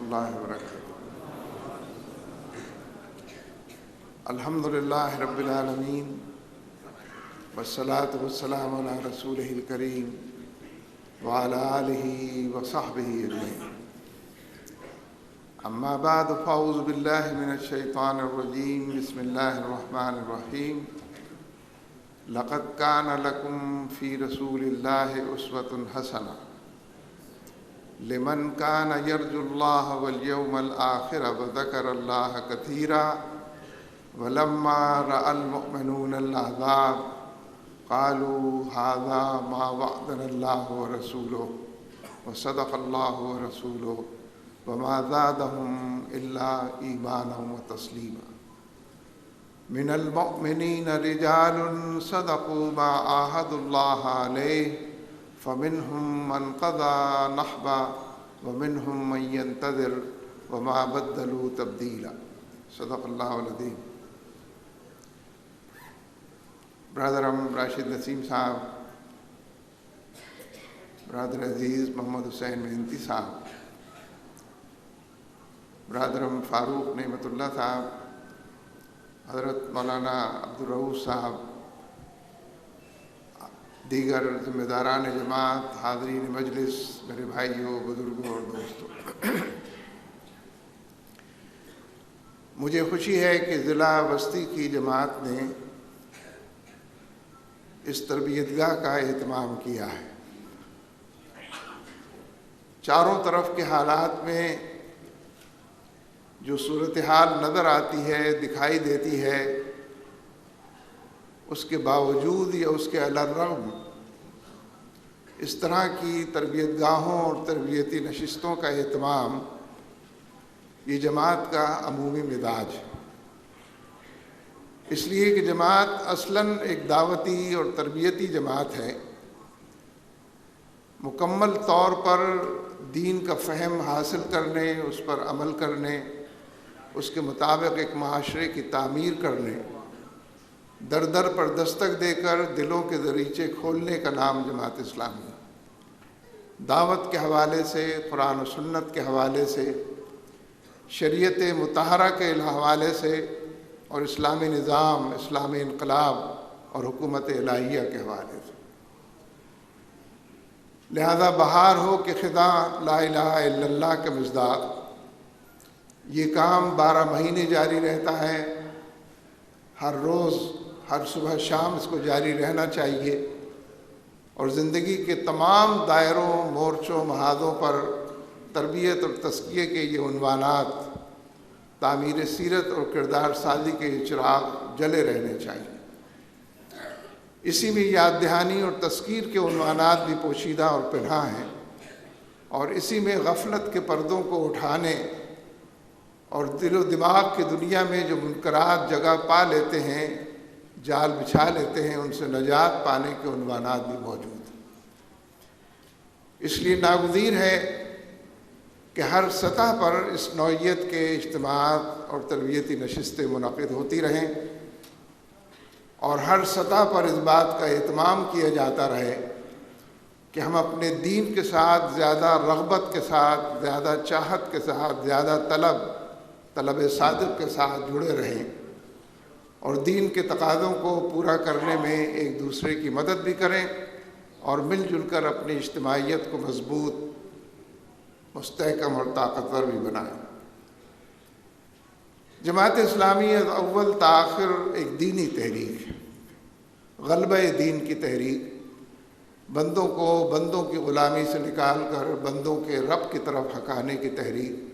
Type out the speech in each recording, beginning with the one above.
اللہ وبرکاتہ۔ الحمدللہ رب العالمین والصلاة والسلام علی رسولہ الکریم وعلی آلہ وصحبہ اجمعین۔ اما بعد فاعوذ باللہ من الشیطان الرجیم، بسم اللہ الرحمن الرحیم۔ لقد کان لکم فی رسول اللہ اسوۃ حسنہ لمن کان یرجو اللہ والیوم الآخر وذکر اللہ کثیرا ولما رأى المؤمنون الأحزاب قالوا هذا ما وعدنا الله ورسوله وصدق الله ورسوله وما زادهم إلا إيمانا وتسليما۔ من المؤمنين رجال صدقوا ما عاهدوا الله عليه فمنهم من قضى نحبه ومنهم من ينتظر وما بدلوا تبديلا۔ صدق اللہ العظیم۔ برادر راشد نسیم صاحب، برادر عزیز محمد حسین مہنتی صاحب، برادر فاروق نعمت اللہ صاحب، حضرت مولانا عبدالرؤوف صاحب، دیگر ذمہ داران جماعت، حاضرین مجلس، میرے بھائیوں، بزرگوں اور دوستوں، مجھے خوشی ہے کہ ضلع بستی کی جماعت نے اس تربیت گاہ کا اہتمام کیا ہے۔ چاروں طرف کے حالات میں جو صورتحال نظر آتی ہے، دکھائی دیتی ہے، اس کے باوجود یا اس کے علی الرغم اس طرح کی تربیت گاہوں اور تربیتی نشستوں کا اہتمام یہ جماعت کا عمومی مزاج ہے۔ اس لیے کہ جماعت اصلاً ایک دعوتی اور تربیتی جماعت ہے، مکمل طور پر دین کا فہم حاصل کرنے، اس پر عمل کرنے، اس کے مطابق ایک معاشرے کی تعمیر کرنے، در در پر دستک دے کر دلوں کے دریچے کھولنے کا نام جماعت اسلامی ہے۔ دعوت کے حوالے سے، قرآن و سنت کے حوالے سے، شریعت مطہرہ کے حوالے سے اور اسلامی نظام، اسلامی انقلاب اور حکومت الہیہ کے حوالے سے۔ لہذا بہار ہو کہ خدا لا الہ الا اللہ کا مصداق، یہ کام 12 مہینے جاری رہتا ہے، ہر روز، ہر صبح شام اس کو جاری رہنا چاہیے، اور زندگی کے تمام دائروں، مورچوں، محاذوں پر تربیت اور تزکیے کے یہ عنوانات، تعمیر سیرت اور کردار سازی کے یہ چراغ جلے رہنے چاہیے۔ اسی میں یاد دہانی اور تذکیر کے عنوانات بھی پوشیدہ اور پنہاں ہیں، اور اسی میں غفلت کے پردوں کو اٹھانے اور دل و دماغ کی دنیا میں جو منکرات جگہ پا لیتے ہیں، جال بچھا لیتے ہیں، ان سے نجات پانے کے عنوانات بھی موجود ہیں۔ اس لیے ناگزیر ہے کہ ہر سطح پر اس نوعیت کے اجتماعات اور تربیتی نشستیں منعقد ہوتی رہیں، اور ہر سطح پر اس بات کا اہتمام کیا جاتا رہے کہ ہم اپنے دین کے ساتھ زیادہ رغبت کے ساتھ، زیادہ چاہت کے ساتھ، زیادہ طلب صادق کے ساتھ جڑے رہیں، اور دین کے تقاضوں کو پورا کرنے میں ایک دوسرے کی مدد بھی کریں، اور مل جل کر اپنی اجتماعیت کو مضبوط، مستحکم اور طاقتور بھی بنائیں۔ جماعت اسلامی اول تاخر ایک دینی تحریک ہے، غلبہ دین کی تحریک، بندوں کو بندوں کی غلامی سے نکال کر بندوں کے رب کی طرف ہکانے کی تحریک،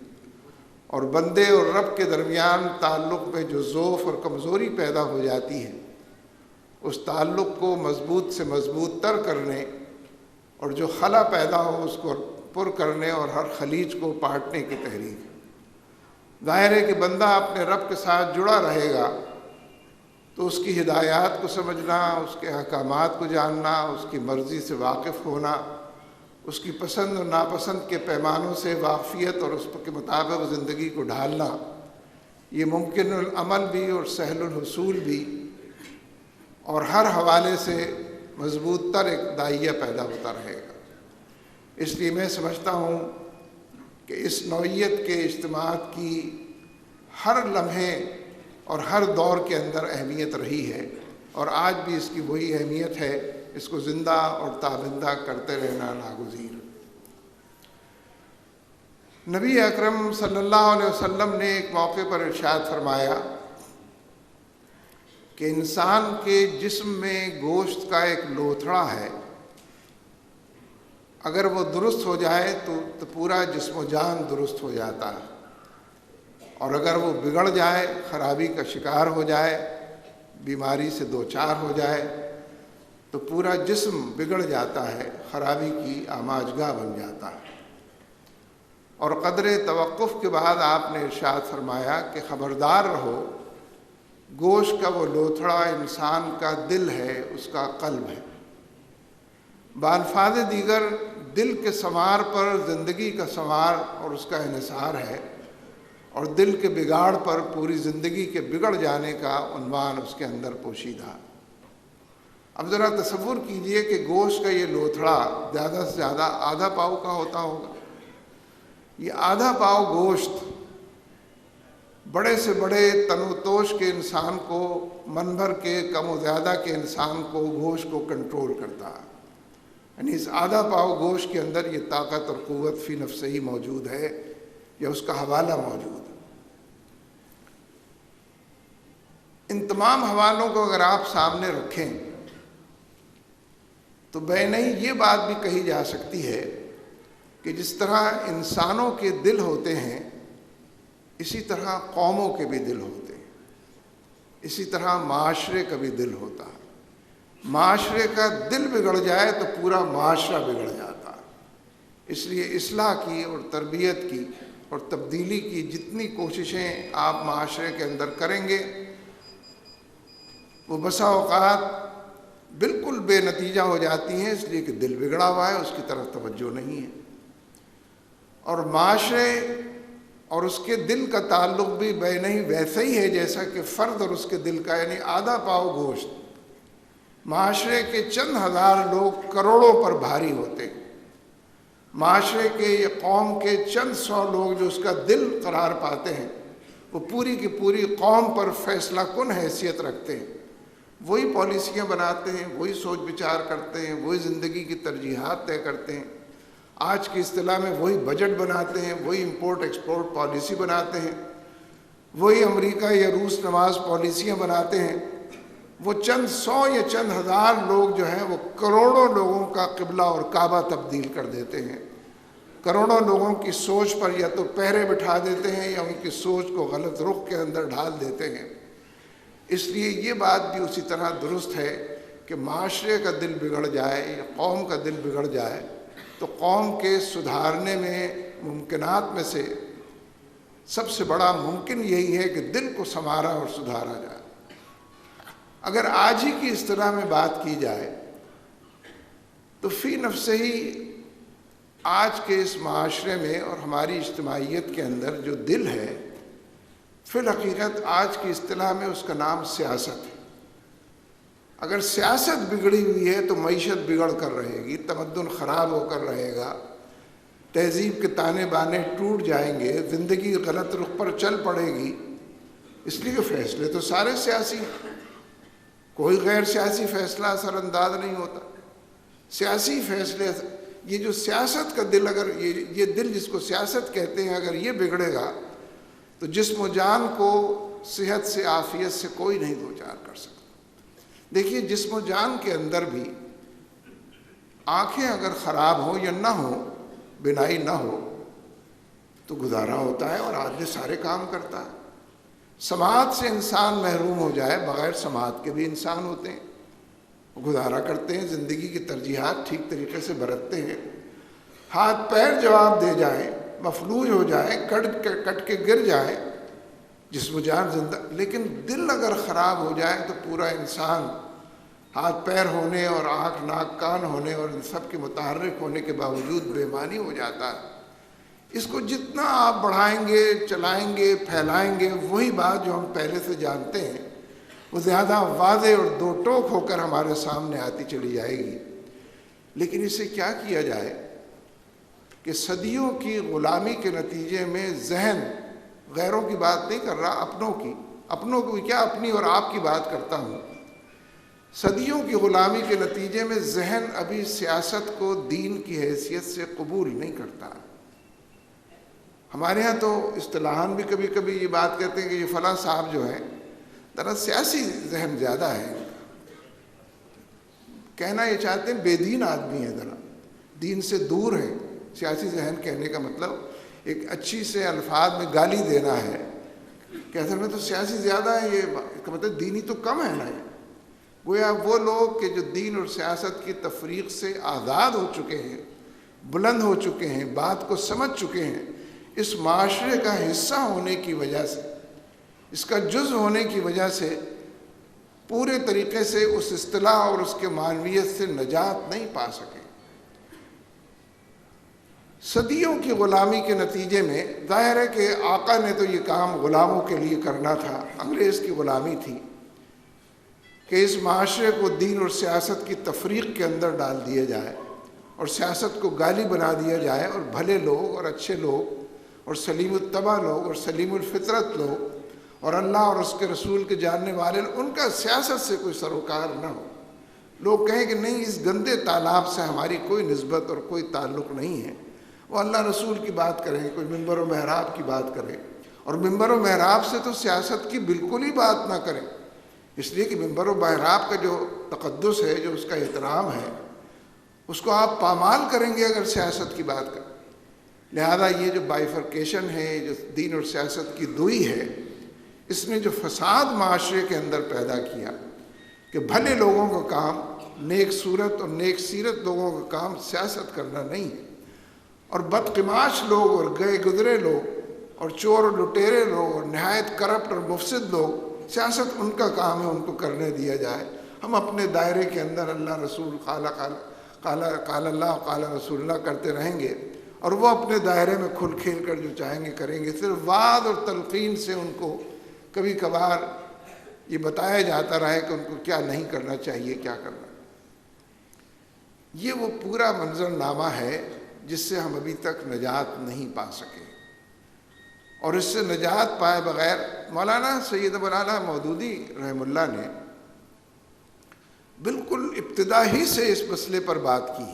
اور بندے اور رب کے درمیان تعلق میں جو ضعف اور کمزوری پیدا ہو جاتی ہے، اس تعلق کو مضبوط سے مضبوط تر کرنے، اور جو خلا پیدا ہو اس کو پر کرنے اور ہر خلیج کو پاٹنے کی تحریک۔ ظاہر ہے کہ بندہ اپنے رب کے ساتھ جڑا رہے گا تو اس کی ہدایات کو سمجھنا، اس کے احکامات کو جاننا، اس کی مرضی سے واقف ہونا، اس کی پسند اور ناپسند کے پیمانوں سے واقفیت اور اس کے مطابق زندگی کو ڈھالنا، یہ ممکن العمل بھی اور سہل الحصول بھی، اور ہر حوالے سے مضبوط تر ایک داعیہ پیدا ہوتا رہے گا۔ اس لیے میں سمجھتا ہوں کہ اس نوعیت کے اجتماعات کی ہر لمحے اور ہر دور کے اندر اہمیت رہی ہے، اور آج بھی اس کی وہی اہمیت ہے، اس کو زندہ اور تابندہ کرتے رہنا ناگزیر۔ نبی اکرم صلی اللہ علیہ وسلم نے ایک موقع پر ارشاد فرمایا کہ انسان کے جسم میں گوشت کا ایک لوتھڑا ہے، اگر وہ درست ہو جائے تو پورا جسم و جان درست ہو جاتا ہے، اور اگر وہ بگڑ جائے، خرابی کا شکار ہو جائے، بیماری سے دوچار ہو جائے تو پورا جسم بگڑ جاتا ہے، خرابی کی آماجگاہ بن جاتا ہے۔ اور قدر توقف کے بعد آپ نے ارشاد فرمایا کہ خبردار رہو، گوشت کا وہ لوتھڑا انسان کا دل ہے، اس کا قلب ہے۔ بالفاظ دیگر دل کے ثمار پر زندگی کا ثمار اور اس کا انحصار ہے، اور دل کے بگاڑ پر پوری زندگی کے بگڑ جانے کا عنوان اس کے اندر پوشیدہ۔ اب ذرا تصور کیجئے کہ گوشت کا یہ لوتھڑا زیادہ سے زیادہ آدھا پاؤ کا ہوتا ہوگا۔ یہ آدھا پاؤ گوشت بڑے سے بڑے تن و توش کے انسان کو، من بھر کے کم و زیادہ کے انسان کو، گوشت کو کنٹرول کرتا ہے۔ یعنی اس آدھا پاؤ گوشت کے اندر یہ طاقت اور قوت فی نفسہ ہی موجود ہے، یا اس کا حوالہ موجود ہے۔ ان تمام حوالوں کو اگر آپ سامنے رکھیں تو بینہی یہ بات بھی کہی جا سکتی ہے کہ جس طرح انسانوں کے دل ہوتے ہیں، اسی طرح قوموں کے بھی دل ہوتے ہیں، اسی طرح معاشرے کا بھی دل ہوتا ہے۔ معاشرے کا دل بگڑ جائے تو پورا معاشرہ بگڑ جاتا ہے۔ اس لیے اصلاح کی اور تربیت کی اور تبدیلی کی جتنی کوششیں آپ معاشرے کے اندر کریں گے، وہ بسا اوقات بالکل بے نتیجہ ہو جاتی ہیں، اس لیے کہ دل بگڑا ہوا ہے، اس کی طرف توجہ نہیں ہے۔ اور معاشرے اور اس کے دل کا تعلق بھی بینہی ویسا ہی ہے جیسا کہ فرد اور اس کے دل کا، یعنی آدھا پاؤ گوشت معاشرے کے چند ہزار لوگ کروڑوں پر بھاری ہوتے ہیں، معاشرے کے یا قوم کے چند سو لوگ جو اس کا دل قرار پاتے ہیں، وہ پوری کی پوری قوم پر فیصلہ کن حیثیت رکھتے ہیں۔ وہی پالیسیاں بناتے ہیں، وہی سوچ بچار کرتے ہیں، وہی زندگی کی ترجیحات طے کرتے ہیں، آج کی اصطلاح میں وہی بجٹ بناتے ہیں، وہی امپورٹ ایکسپورٹ پالیسی بناتے ہیں، وہی امریکہ یا روس نواز پالیسیاں بناتے ہیں۔ وہ چند سو یا چند ہزار لوگ جو ہیں وہ کروڑوں لوگوں کا قبلہ اور کعبہ تبدیل کر دیتے ہیں، کروڑوں لوگوں کی سوچ پر یا تو پہرے بٹھا دیتے ہیں یا ان کی سوچ کو غلط رخ کے اندر ڈھال دیتے ہیں۔ اس لیے یہ بات بھی اسی طرح درست ہے کہ معاشرے کا دل بگڑ جائے یا قوم کا دل بگڑ جائے تو قوم کے سدھارنے میں ممکنات میں سے سب سے بڑا ممکن یہی ہے کہ دل کو سنوارا اور سدھارا جائے۔ اگر آج ہی کی اصطلاح میں بات کی جائے تو فی نفسہ ہی آج کے اس معاشرے میں اور ہماری اجتماعیت کے اندر جو دل ہے، فی الحقیقت آج کی اصطلاح میں اس کا نام سیاست ہے۔ اگر سیاست بگڑی ہوئی ہے تو معیشت بگڑ کر رہے گی، تمدن خراب ہو کر رہے گا، تہذیب کے تانے بانے ٹوٹ جائیں گے، زندگی غلط رخ پر چل پڑے گی۔ اس لیے فیصلے تو سارے سیاسی ہیں، کوئی غیر سیاسی فیصلہ اثر انداز نہیں ہوتا۔ سیاسی فیصلے، یہ جو سیاست کا دل، اگر یہ دل جس کو سیاست کہتے ہیں، اگر یہ بگڑے گا تو جسم و جان کو صحت سے، عافیت سے کوئی نہیں دوچار کر سکتا۔ دیکھیے جسم و جان کے اندر بھی آنکھیں اگر خراب ہوں یا نہ ہوں، بینائی نہ ہو تو گزارا ہوتا ہے اور آدمی سارے کام کرتا ہے۔ سماعت سے انسان محروم ہو جائے، بغیر سماعت کے بھی انسان ہوتے ہیں، گزارا کرتے ہیں، زندگی کی ترجیحات ٹھیک طریقے سے برتتے ہیں۔ ہاتھ پیر جواب دے جائیں، مفلوج ہو جائیں، کٹ کے گر جائیں، جسم و جان زندہ، لیکن دل اگر خراب ہو جائے تو پورا انسان ہاتھ پیر ہونے اور آنکھ ناک کان ہونے اور ان سب کے متحرک ہونے کے باوجود بے معنی ہو جاتا ہے۔ اس کو جتنا آپ بڑھائیں گے، چلائیں گے، پھیلائیں گے، وہی بات جو ہم پہلے سے جانتے ہیں وہ زیادہ واضح اور دو ٹوک ہو کر ہمارے سامنے آتی چلی جائے گی۔ لیکن اسے کیا کیا جائے؟ کہ صدیوں کی غلامی کے نتیجے میں ذہن، غیروں کی بات نہیں کر رہا، اپنوں کو کیا، اپنی اور آپ کی بات کرتا ہوں، صدیوں کی غلامی کے نتیجے میں ذہن ابھی سیاست کو دین کی حیثیت سے قبول نہیں کرتا۔ ہمارے ہاں تو اصطلاحاً بھی کبھی کبھی یہ بات کہتے ہیں کہ یہ فلاں صاحب جو ہے دراصل سیاسی ذہن زیادہ ہے، کہنا یہ چاہتے ہیں بے دین آدمی ہے، ذرا دین سے دور ہے۔ سیاسی ذہن کہنے کا مطلب ایک اچھی سے الفاظ میں گالی دینا ہے کہ اصل میں تو سیاسی زیادہ ہے، یہ اس کا مطلب دینی تو کم ہے نا۔ گویا وہ لوگ کہ جو دین اور سیاست کی تفریق سے آزاد ہو چکے ہیں، بلند ہو چکے ہیں، بات کو سمجھ چکے ہیں، اس معاشرے کا حصہ ہونے کی وجہ سے، اس کا جز ہونے کی وجہ سے پورے طریقے سے اس اصطلاح اور اس کے معنویت سے نجات نہیں پا سکے۔ صدیوں کی غلامی کے نتیجے میں ظاہر ہے کہ آقا نے تو یہ کام غلاموں کے لیے کرنا تھا، انگریز کی غلامی تھی کہ اس معاشرے کو دین اور سیاست کی تفریق کے اندر ڈال دیا جائے اور سیاست کو گالی بنا دیا جائے، اور بھلے لوگ اور اچھے لوگ اور سلیم الطبع لوگ اور سلیم الفطرت لوگ اور اللہ اور اس کے رسول کے جاننے والے، ان کا سیاست سے کوئی سروکار نہ ہو۔ لوگ کہیں کہ نہیں، اس گندے تالاب سے ہماری کوئی نسبت اور کوئی تعلق نہیں ہے، وہ اللہ رسول کی بات کریں، کوئی منبر و محراب کی بات کرے، اور منبر و محراب سے تو سیاست کی بالکل ہی بات نہ کریں، اس لیے کہ منبر و محراب کا جو تقدس ہے، جو اس کا احترام ہے، اس کو آپ پامال کریں گے اگر سیاست کی بات کریں۔ لہذا یہ جو بائیفرکیشن ہے، جو دین اور سیاست کی دوئی ہے، اس نے جو فساد معاشرے کے اندر پیدا کیا کہ بھلے لوگوں کا کام، نیک صورت اور نیک سیرت لوگوں کا کام سیاست کرنا نہیں ہے، اور بدقماش لوگ اور گئے گزرے لوگ اور چور اور لٹیرے لوگ اور نہایت کرپٹ اور مفسد لوگ، سیاست ان کا کام ہے، ان کو کرنے دیا جائے۔ ہم اپنے دائرے کے اندر اللہ رسول قال اللہ قال رسول اللہ کرتے رہیں گے، اور وہ اپنے دائرے میں کھل کھیل کر جو چاہیں گے کریں گے۔ صرف وعظ اور تلقین سے ان کو کبھی کبھار یہ بتایا جاتا رہے کہ ان کو کیا نہیں کرنا چاہیے، کیا کرنا۔ یہ وہ پورا منظر نامہ ہے جس سے ہم ابھی تک نجات نہیں پا سکے، اور اس سے نجات پائے بغیر مولانا سید ابو الاعلیٰ مودودی رحمہ اللہ نے بالکل ابتدا ہی سے اس مسئلے پر بات کی۔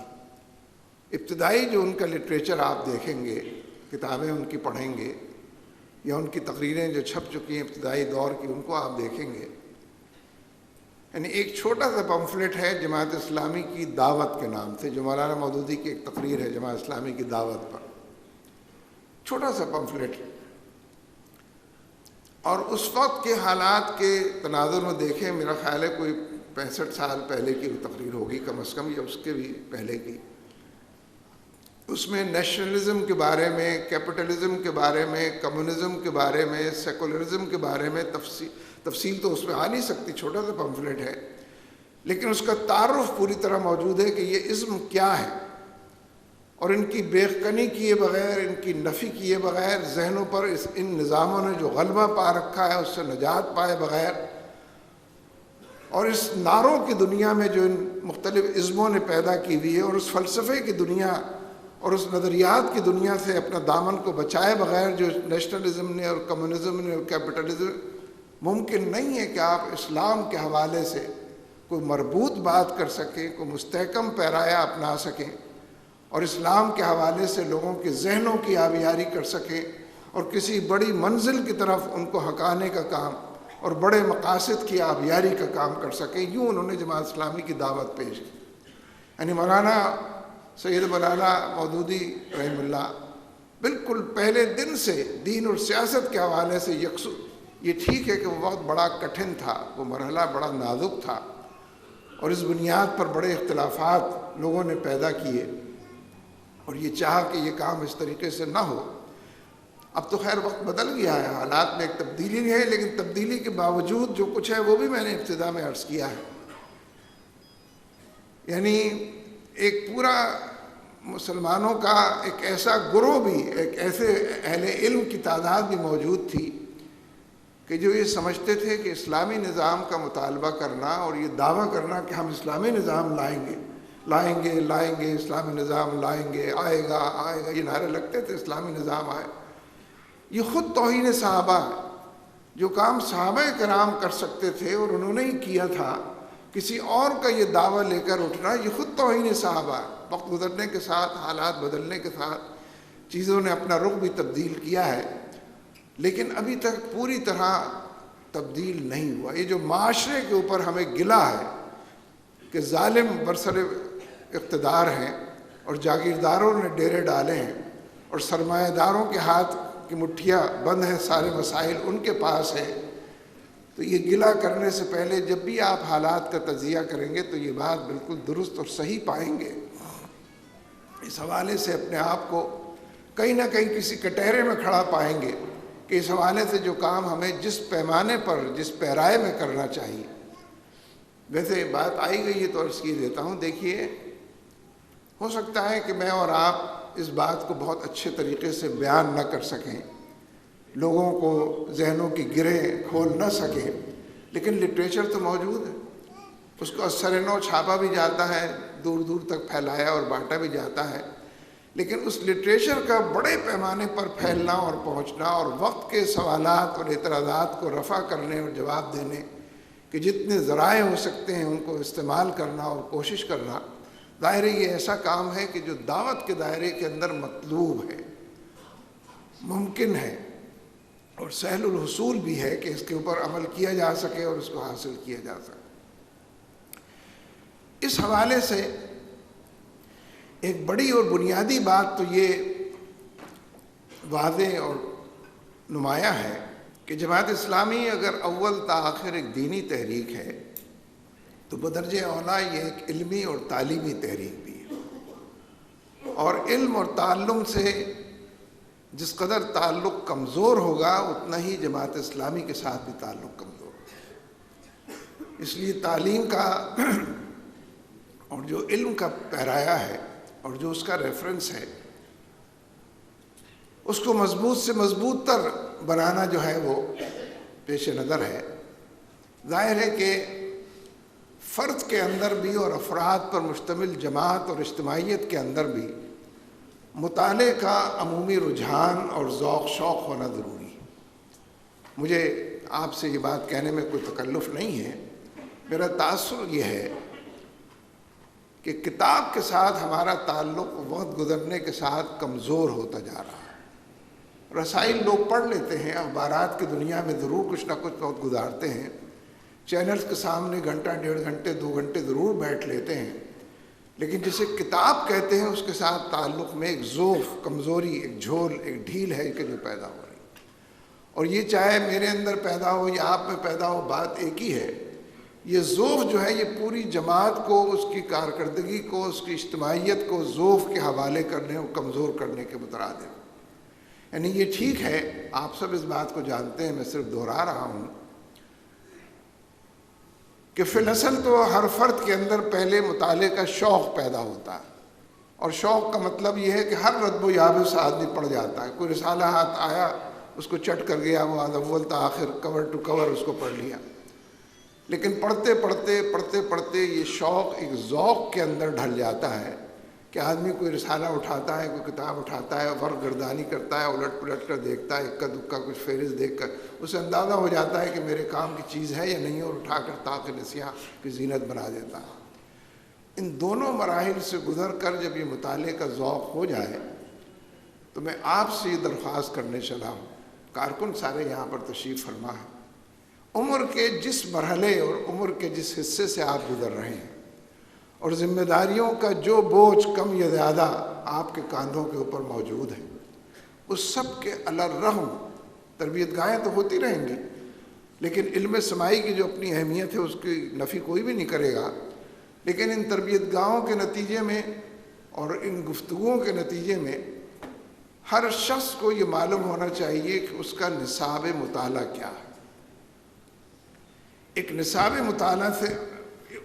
ابتدائی جو ان کا لٹریچر آپ دیکھیں گے، کتابیں ان کی پڑھیں گے یا ان کی تقریریں جو چھپ چکی ہیں ابتدائی دور کی، ان کو آپ دیکھیں گے، یعنی ایک چھوٹا سا پمفلٹ ہے جماعت اسلامی کی دعوت کے نام سے، جو مولانا مودودی کی ایک تقریر ہے جماعت اسلامی کی دعوت پر، چھوٹا سا پمفلٹ، اور اس وقت کے حالات کے تناظر میں دیکھیں، میرا خیال ہے کوئی 65 سال پہلے کی تقریر ہوگی کم از کم، یا اس کے بھی پہلے کی۔ اس میں نیشنلزم کے بارے میں، کیپٹلزم کے بارے میں، کمیونزم کے بارے میں، سیکولرزم کے بارے میں تفصیل تو اس میں آ نہیں سکتی، چھوٹا سا پمفلٹ ہے، لیکن اس کا تعارف پوری طرح موجود ہے کہ یہ ازم کیا ہے، اور ان کی بیخکنی کیے بغیر، ان کی نفی کیے بغیر، ذہنوں پر ان نظاموں نے جو غلبہ پا رکھا ہے اس سے نجات پائے بغیر، اور اس نعروں کی دنیا میں جو ان مختلف ازموں نے پیدا کی ہوئی ہے، اور اس فلسفے کی دنیا اور اس نظریات کی دنیا سے اپنا دامن کو بچائے بغیر جو نیشنلزم نے اور کمیونزم نے اور کیپٹلزم، ممکن نہیں ہے کہ آپ اسلام کے حوالے سے کوئی مربوط بات کر سکیں، کوئی مستحکم پیرایا اپنا سکیں، اور اسلام کے حوالے سے لوگوں کے ذہنوں کی آبیاری کر سکیں، اور کسی بڑی منزل کی طرف ان کو ہکانے کا کام اور بڑے مقاصد کی آبیاری کا کام کر سکیں۔ یوں انہوں نے جماعت اسلامی کی دعوت پیش کی۔ یعنی مولانا سید ابو الاعلیٰ مودودی رحمہ اللہ بالکل پہلے دن سے دین اور سیاست کے حوالے سے یکسو، یہ ٹھیک ہے کہ وہ وقت بڑا کٹھن تھا، وہ مرحلہ بڑا نازک تھا، اور اس بنیاد پر بڑے اختلافات لوگوں نے پیدا کیے، اور یہ چاہا کہ یہ کام اس طریقے سے نہ ہو۔ اب تو خیر وقت بدل گیا ہے، حالات میں ایک تبدیلی ہے، لیکن تبدیلی کے باوجود جو کچھ ہے وہ بھی میں نے ابتدا میں عرض کیا ہے۔ یعنی ایک پورا مسلمانوں کا ایک ایسا گروہ بھی، ایک ایسے اہل علم کی تعداد بھی موجود تھی کہ جو یہ سمجھتے تھے کہ اسلامی نظام کا مطالبہ کرنا اور یہ دعویٰ کرنا کہ ہم اسلامی نظام لائیں گے، لائیں گے لائیں گے اسلامی نظام لائیں گے، آئے گا آئے گا، یہ نعرے لگتے تھے اسلامی نظام آئے۔ یہ خود توہین صحابہ ہے۔ جو کام صحابہ کرام کر سکتے تھے اور انہوں نے ہی کیا تھا، کسی اور کا یہ دعویٰ لے کر اٹھنا، یہ خود توہین صحابہ ہے۔ وقت گزرنے کے ساتھ، حالات بدلنے کے ساتھ چیزوں نے اپنا رخ بھی تبدیل کیا ہے، لیکن ابھی تک پوری طرح تبدیل نہیں ہوا۔ یہ جو معاشرے کے اوپر ہمیں گلہ ہے کہ ظالم برسر اقتدار ہیں اور جاگیرداروں نے ڈیرے ڈالے ہیں اور سرمایہ داروں کے ہاتھ کی مٹھیاں بند ہیں، سارے مسائل ان کے پاس ہیں، تو یہ گلہ کرنے سے پہلے جب بھی آپ حالات کا تجزیہ کریں گے تو یہ بات بالکل درست اور صحیح پائیں گے۔ اس حوالے سے اپنے آپ کو کہیں نہ کہیں کسی کٹہرے میں کھڑا پائیں گے کہ اس حوالے سے جو کام ہمیں جس پیمانے پر، جس پیرائے میں کرنا چاہیے۔ ویسے بات آئی گئی ہے تو عرض کی دیتا ہوں، دیکھیے ہو سکتا ہے کہ میں اور آپ اس بات کو بہت اچھے طریقے سے بیان نہ کر سکیں، لوگوں کو ذہنوں کی گرہیں کھول نہ سکیں، لیکن لٹریچر تو موجود ہے، اس کو اثر نو چھاپا بھی جاتا ہے، دور دور تک پھیلایا اور بانٹا بھی جاتا ہے، لیکن اس لٹریچر کا بڑے پیمانے پر پھیلنا اور پہنچنا اور وقت کے سوالات اور اعتراضات کو رفع کرنے اور جواب دینے کہ جتنے ذرائع ہو سکتے ہیں ان کو استعمال کرنا اور کوشش کرنا، ظاہر ہے یہ ایسا کام ہے کہ جو دعوت کے دائرے کے اندر مطلوب ہے، ممکن ہے اور سہل الحصول بھی ہے کہ اس کے اوپر عمل کیا جا سکے اور اس کو حاصل کیا جا سکے۔ اس حوالے سے ایک بڑی اور بنیادی بات تو یہ واضح اور نمایاں ہے کہ جماعت اسلامی اگر اول تا آخر ایک دینی تحریک ہے تو بدرجہ اولا یہ ایک علمی اور تعلیمی تحریک بھی ہے، اور علم اور تعلم سے جس قدر تعلق کمزور ہوگا اتنا ہی جماعت اسلامی کے ساتھ بھی تعلق کمزور ہوگا۔ اس لیے تعلیم کا اور جو علم کا پیرایا ہے اور جو اس کا ریفرنس ہے اس کو مضبوط سے مضبوط تر بنانا جو ہے وہ پیش نظر ہے۔ ظاہر ہے کہ فرد کے اندر بھی اور افراد پر مشتمل جماعت اور اجتماعیت کے اندر بھی مطالعے کا عمومی رجحان اور ذوق شوق ہونا ضروری ہے۔ مجھے آپ سے یہ بات کہنے میں کوئی تکلف نہیں ہے، میرا تاثر یہ ہے کہ کتاب کے ساتھ ہمارا تعلق وقت گزرنے کے ساتھ کمزور ہوتا جا رہا ہے۔ رسائل لوگ پڑھ لیتے ہیں، اخبارات کی دنیا میں ضرور کچھ نہ کچھ وقت گزارتے ہیں، چینلز کے سامنے گھنٹہ ڈیڑھ گھنٹے 2 گھنٹے ضرور بیٹھ لیتے ہیں، لیکن جسے کتاب کہتے ہیں اس کے ساتھ تعلق میں ایک ضعف، کمزوری، ایک جھول، ایک ڈھیل ہے کہ جو پیدا ہو رہی ہے، اور یہ چاہے میرے اندر پیدا ہو یا آپ میں پیدا ہو، بات ایک ہی ہے۔ یہ ضعف جو ہے یہ پوری جماعت کو، اس کی کارکردگی کو، اس کی اجتماعیت کو ضعف کے حوالے کرنے اور کمزور کرنے کے مترادف ہے۔ یعنی یہ ٹھیک ہے، آپ سب اس بات کو جانتے ہیں، میں صرف دہرا رہا ہوں کہ فی الاصل تو ہر فرد کے اندر پہلے مطالعے کا شوق پیدا ہوتا ہے، اور شوق کا مطلب یہ ہے کہ ہر رتب و یابس آدمی پڑھ جاتا ہے۔ کوئی رسالہ ہاتھ آیا اس کو چٹ کر گیا، وہ اول تا آخر کور ٹو کور اس کو پڑھ لیا، لیکن پڑھتے پڑھتے یہ شوق ایک ذوق کے اندر ڈھل جاتا ہے کہ آدمی کوئی رسالہ اٹھاتا ہے، کوئی کتاب اٹھاتا ہے، ورق گردانی کرتا ہے، الٹ پلٹ کر دیکھتا ہے، اکا دکا کچھ فہرست دیکھ کر اسے اندازہ ہو جاتا ہے کہ میرے کام کی چیز ہے یا نہیں، اور اٹھا کر طاق نسیاں کی زینت بنا دیتا ہے۔ ان دونوں مراحل سے گزر کر جب یہ مطالعے کا ذوق ہو جائے تو میں آپ سے یہ درخواست کرنے چلا ہوں، کارکن سارے یہاں پر تشریف فرما ہے، عمر کے جس مرحلے اور عمر کے جس حصے سے آپ گزر رہے ہیں اور ذمہ داریوں کا جو بوجھ کم یا زیادہ آپ کے کاندھوں کے اوپر موجود ہے، اس سب کے علی الرغم تربیت گاہیں تو ہوتی رہیں گی، لیکن علم سماعی کی جو اپنی اہمیت ہے اس کی نفی کوئی بھی نہیں کرے گا، لیکن ان تربیت گاہوں کے نتیجے میں اور ان گفتگوؤں کے نتیجے میں ہر شخص کو یہ معلوم ہونا چاہیے کہ اس کا نصاب مطالعہ کیا ہے۔ ایک نصاب مطالعہ سے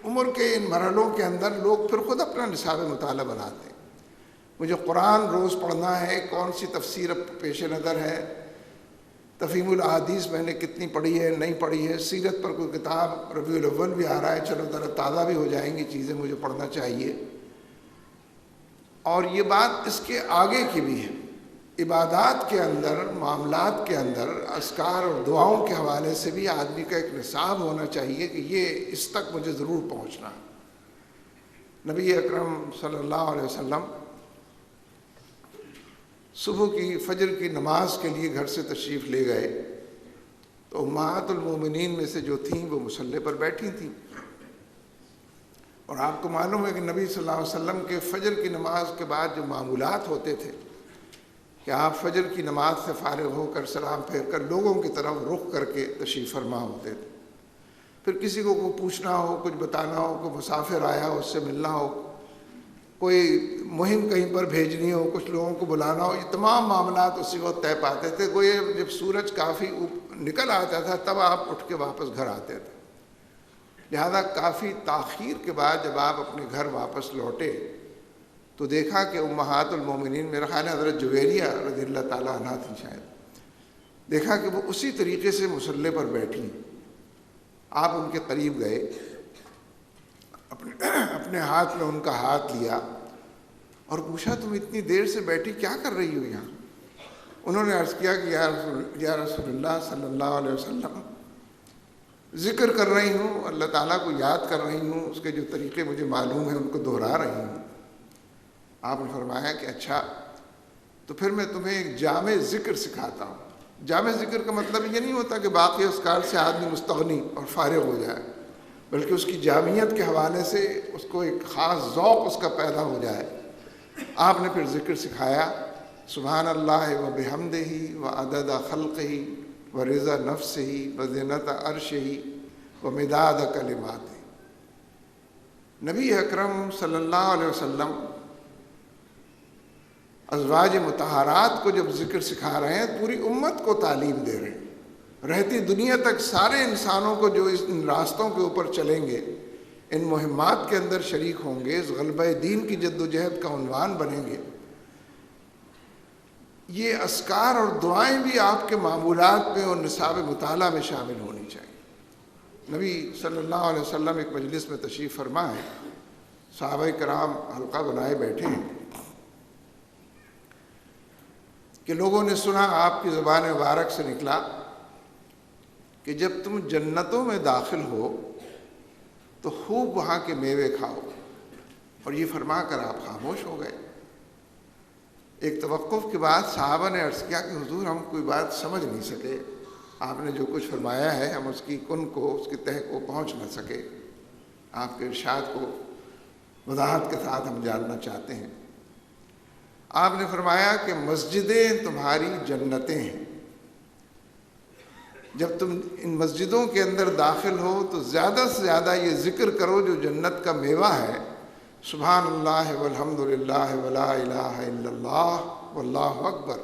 عمر کے ان مرحلوں کے اندر لوگ پھر خود اپنا نصاب مطالعہ بناتے ہیں۔ مجھے قرآن روز پڑھنا ہے، کون سی تفسیر پیش نظر ہے، تفہیم الاحادیث میں نے کتنی پڑھی ہے نہیں پڑھی ہے، سیرت پر کوئی کتاب، ربیع الاول بھی آ رہا ہے، چلو ذرا تازہ بھی ہو جائیں گی چیزیں، مجھے پڑھنا چاہیے۔ اور یہ بات اس کے آگے کی بھی ہے، عبادات کے اندر، معاملات کے اندر، اذکار اور دعاؤں کے حوالے سے بھی آدمی کا ایک نصاب ہونا چاہیے کہ یہ اس تک مجھے ضرور پہنچنا ہے۔ نبی اکرم صلی اللہ علیہ وسلم صبح کی فجر کی نماز کے لیے گھر سے تشریف لے گئے تو امہات المومنین میں سے جو تھیں وہ مصلی پر بیٹھی تھیں، اور آپ کو معلوم ہے کہ نبی صلی اللہ علیہ وسلم کے فجر کی نماز کے بعد جو معمولات ہوتے تھے کہ آپ فجر کی نماز سے فارغ ہو کر سلام پھیر کر لوگوں کی طرف رخ کر کے تشریف فرما ہوتے تھے، پھر کسی کو کوئی پوچھنا ہو، کچھ بتانا ہو، کوئی مسافر آیا ہو اس سے ملنا ہو، کوئی مہم کہیں پر بھیجنی ہو، کچھ لوگوں کو بلانا ہو، یہ تمام معاملات اسی وقت طے پاتے تھے۔ کوئی جب سورج کافی نکل آتا تھا تب آپ اٹھ کے واپس گھر آتے تھے، لہذا کافی تاخیر کے بعد جب آپ اپنے گھر واپس لوٹے تو دیکھا کہ امہات المومنین، میرا خیال ہے حضرت جویریہ رضی اللہ تعالیٰ عنہ تھی شاید، دیکھا کہ وہ اسی طریقے سے مصلی پر بیٹھی۔ آپ ان کے قریب گئے، اپنے ہاتھ میں ان کا ہاتھ لیا اور پوچھا تم اتنی دیر سے بیٹھی کیا کر رہی ہو یہاں؟ انہوں نے عرض کیا کہ یا رسول اللہ صلی اللہ علیہ وسلم، ذکر کر رہی ہوں، اللہ تعالیٰ کو یاد کر رہی ہوں، اس کے جو طریقے مجھے معلوم ہیں ان کو دہرا رہی ہوں۔ آپ نے فرمایا کہ اچھا تو پھر میں تمہیں ایک جامع ذکر سکھاتا ہوں۔ جامع ذکر کا مطلب یہ نہیں ہوتا کہ باقی اذکار سے آدمی مستغنی اور فارغ ہو جائے، بلکہ اس کی جامعیت کے حوالے سے اس کو ایک خاص ذوق اس کا پیدا ہو جائے۔ آپ نے پھر ذکر سکھایا، سبحان اللہ و بحمدہ و عدد خلقہ و رضا نفسہ و زینت عرشہ و مداد کلماتہ۔ نبی اکرم صلی اللہ علیہ وسلم ازواج مطہرات کو جب ذکر سکھا رہے ہیں، پوری امت کو تعلیم دے رہے ہیں، رہتی دنیا تک سارے انسانوں کو جو ان راستوں کے اوپر چلیں گے، ان مہمات کے اندر شریک ہوں گے، اس غلبہ دین کی جد و جہد کا عنوان بنیں گے، یہ اذکار اور دعائیں بھی آپ کے معمولات میں اور نصاب مطالعہ میں شامل ہونی چاہیے۔ نبی صلی اللہ علیہ وسلم ایک مجلس میں تشریف فرما ہے، صحابہ کرام حلقہ بنائے بیٹھے ہیں کہ لوگوں نے سنا، آپ کی زبان مبارک سے نکلا کہ جب تم جنتوں میں داخل ہو تو خوب وہاں کے میوے کھاؤ، اور یہ فرما کر آپ خاموش ہو گئے۔ ایک توقف کے بعد صحابہ نے عرض کیا کہ حضور ہم کوئی بات سمجھ نہیں سکے، آپ نے جو کچھ فرمایا ہے ہم اس کی کن کو، اس کی تہ کو پہنچ نہ سکے، آپ کے ارشاد کو وضاحت کے ساتھ ہم جاننا چاہتے ہیں۔ آپ نے فرمایا کہ مسجدیں تمہاری جنتیں ہیں، جب تم ان مسجدوں کے اندر داخل ہو تو زیادہ سے زیادہ یہ ذکر کرو جو جنت کا میوہ ہے، سبحان اللہ والحمد للہ ولا الہ الا اللہ واللہ اکبر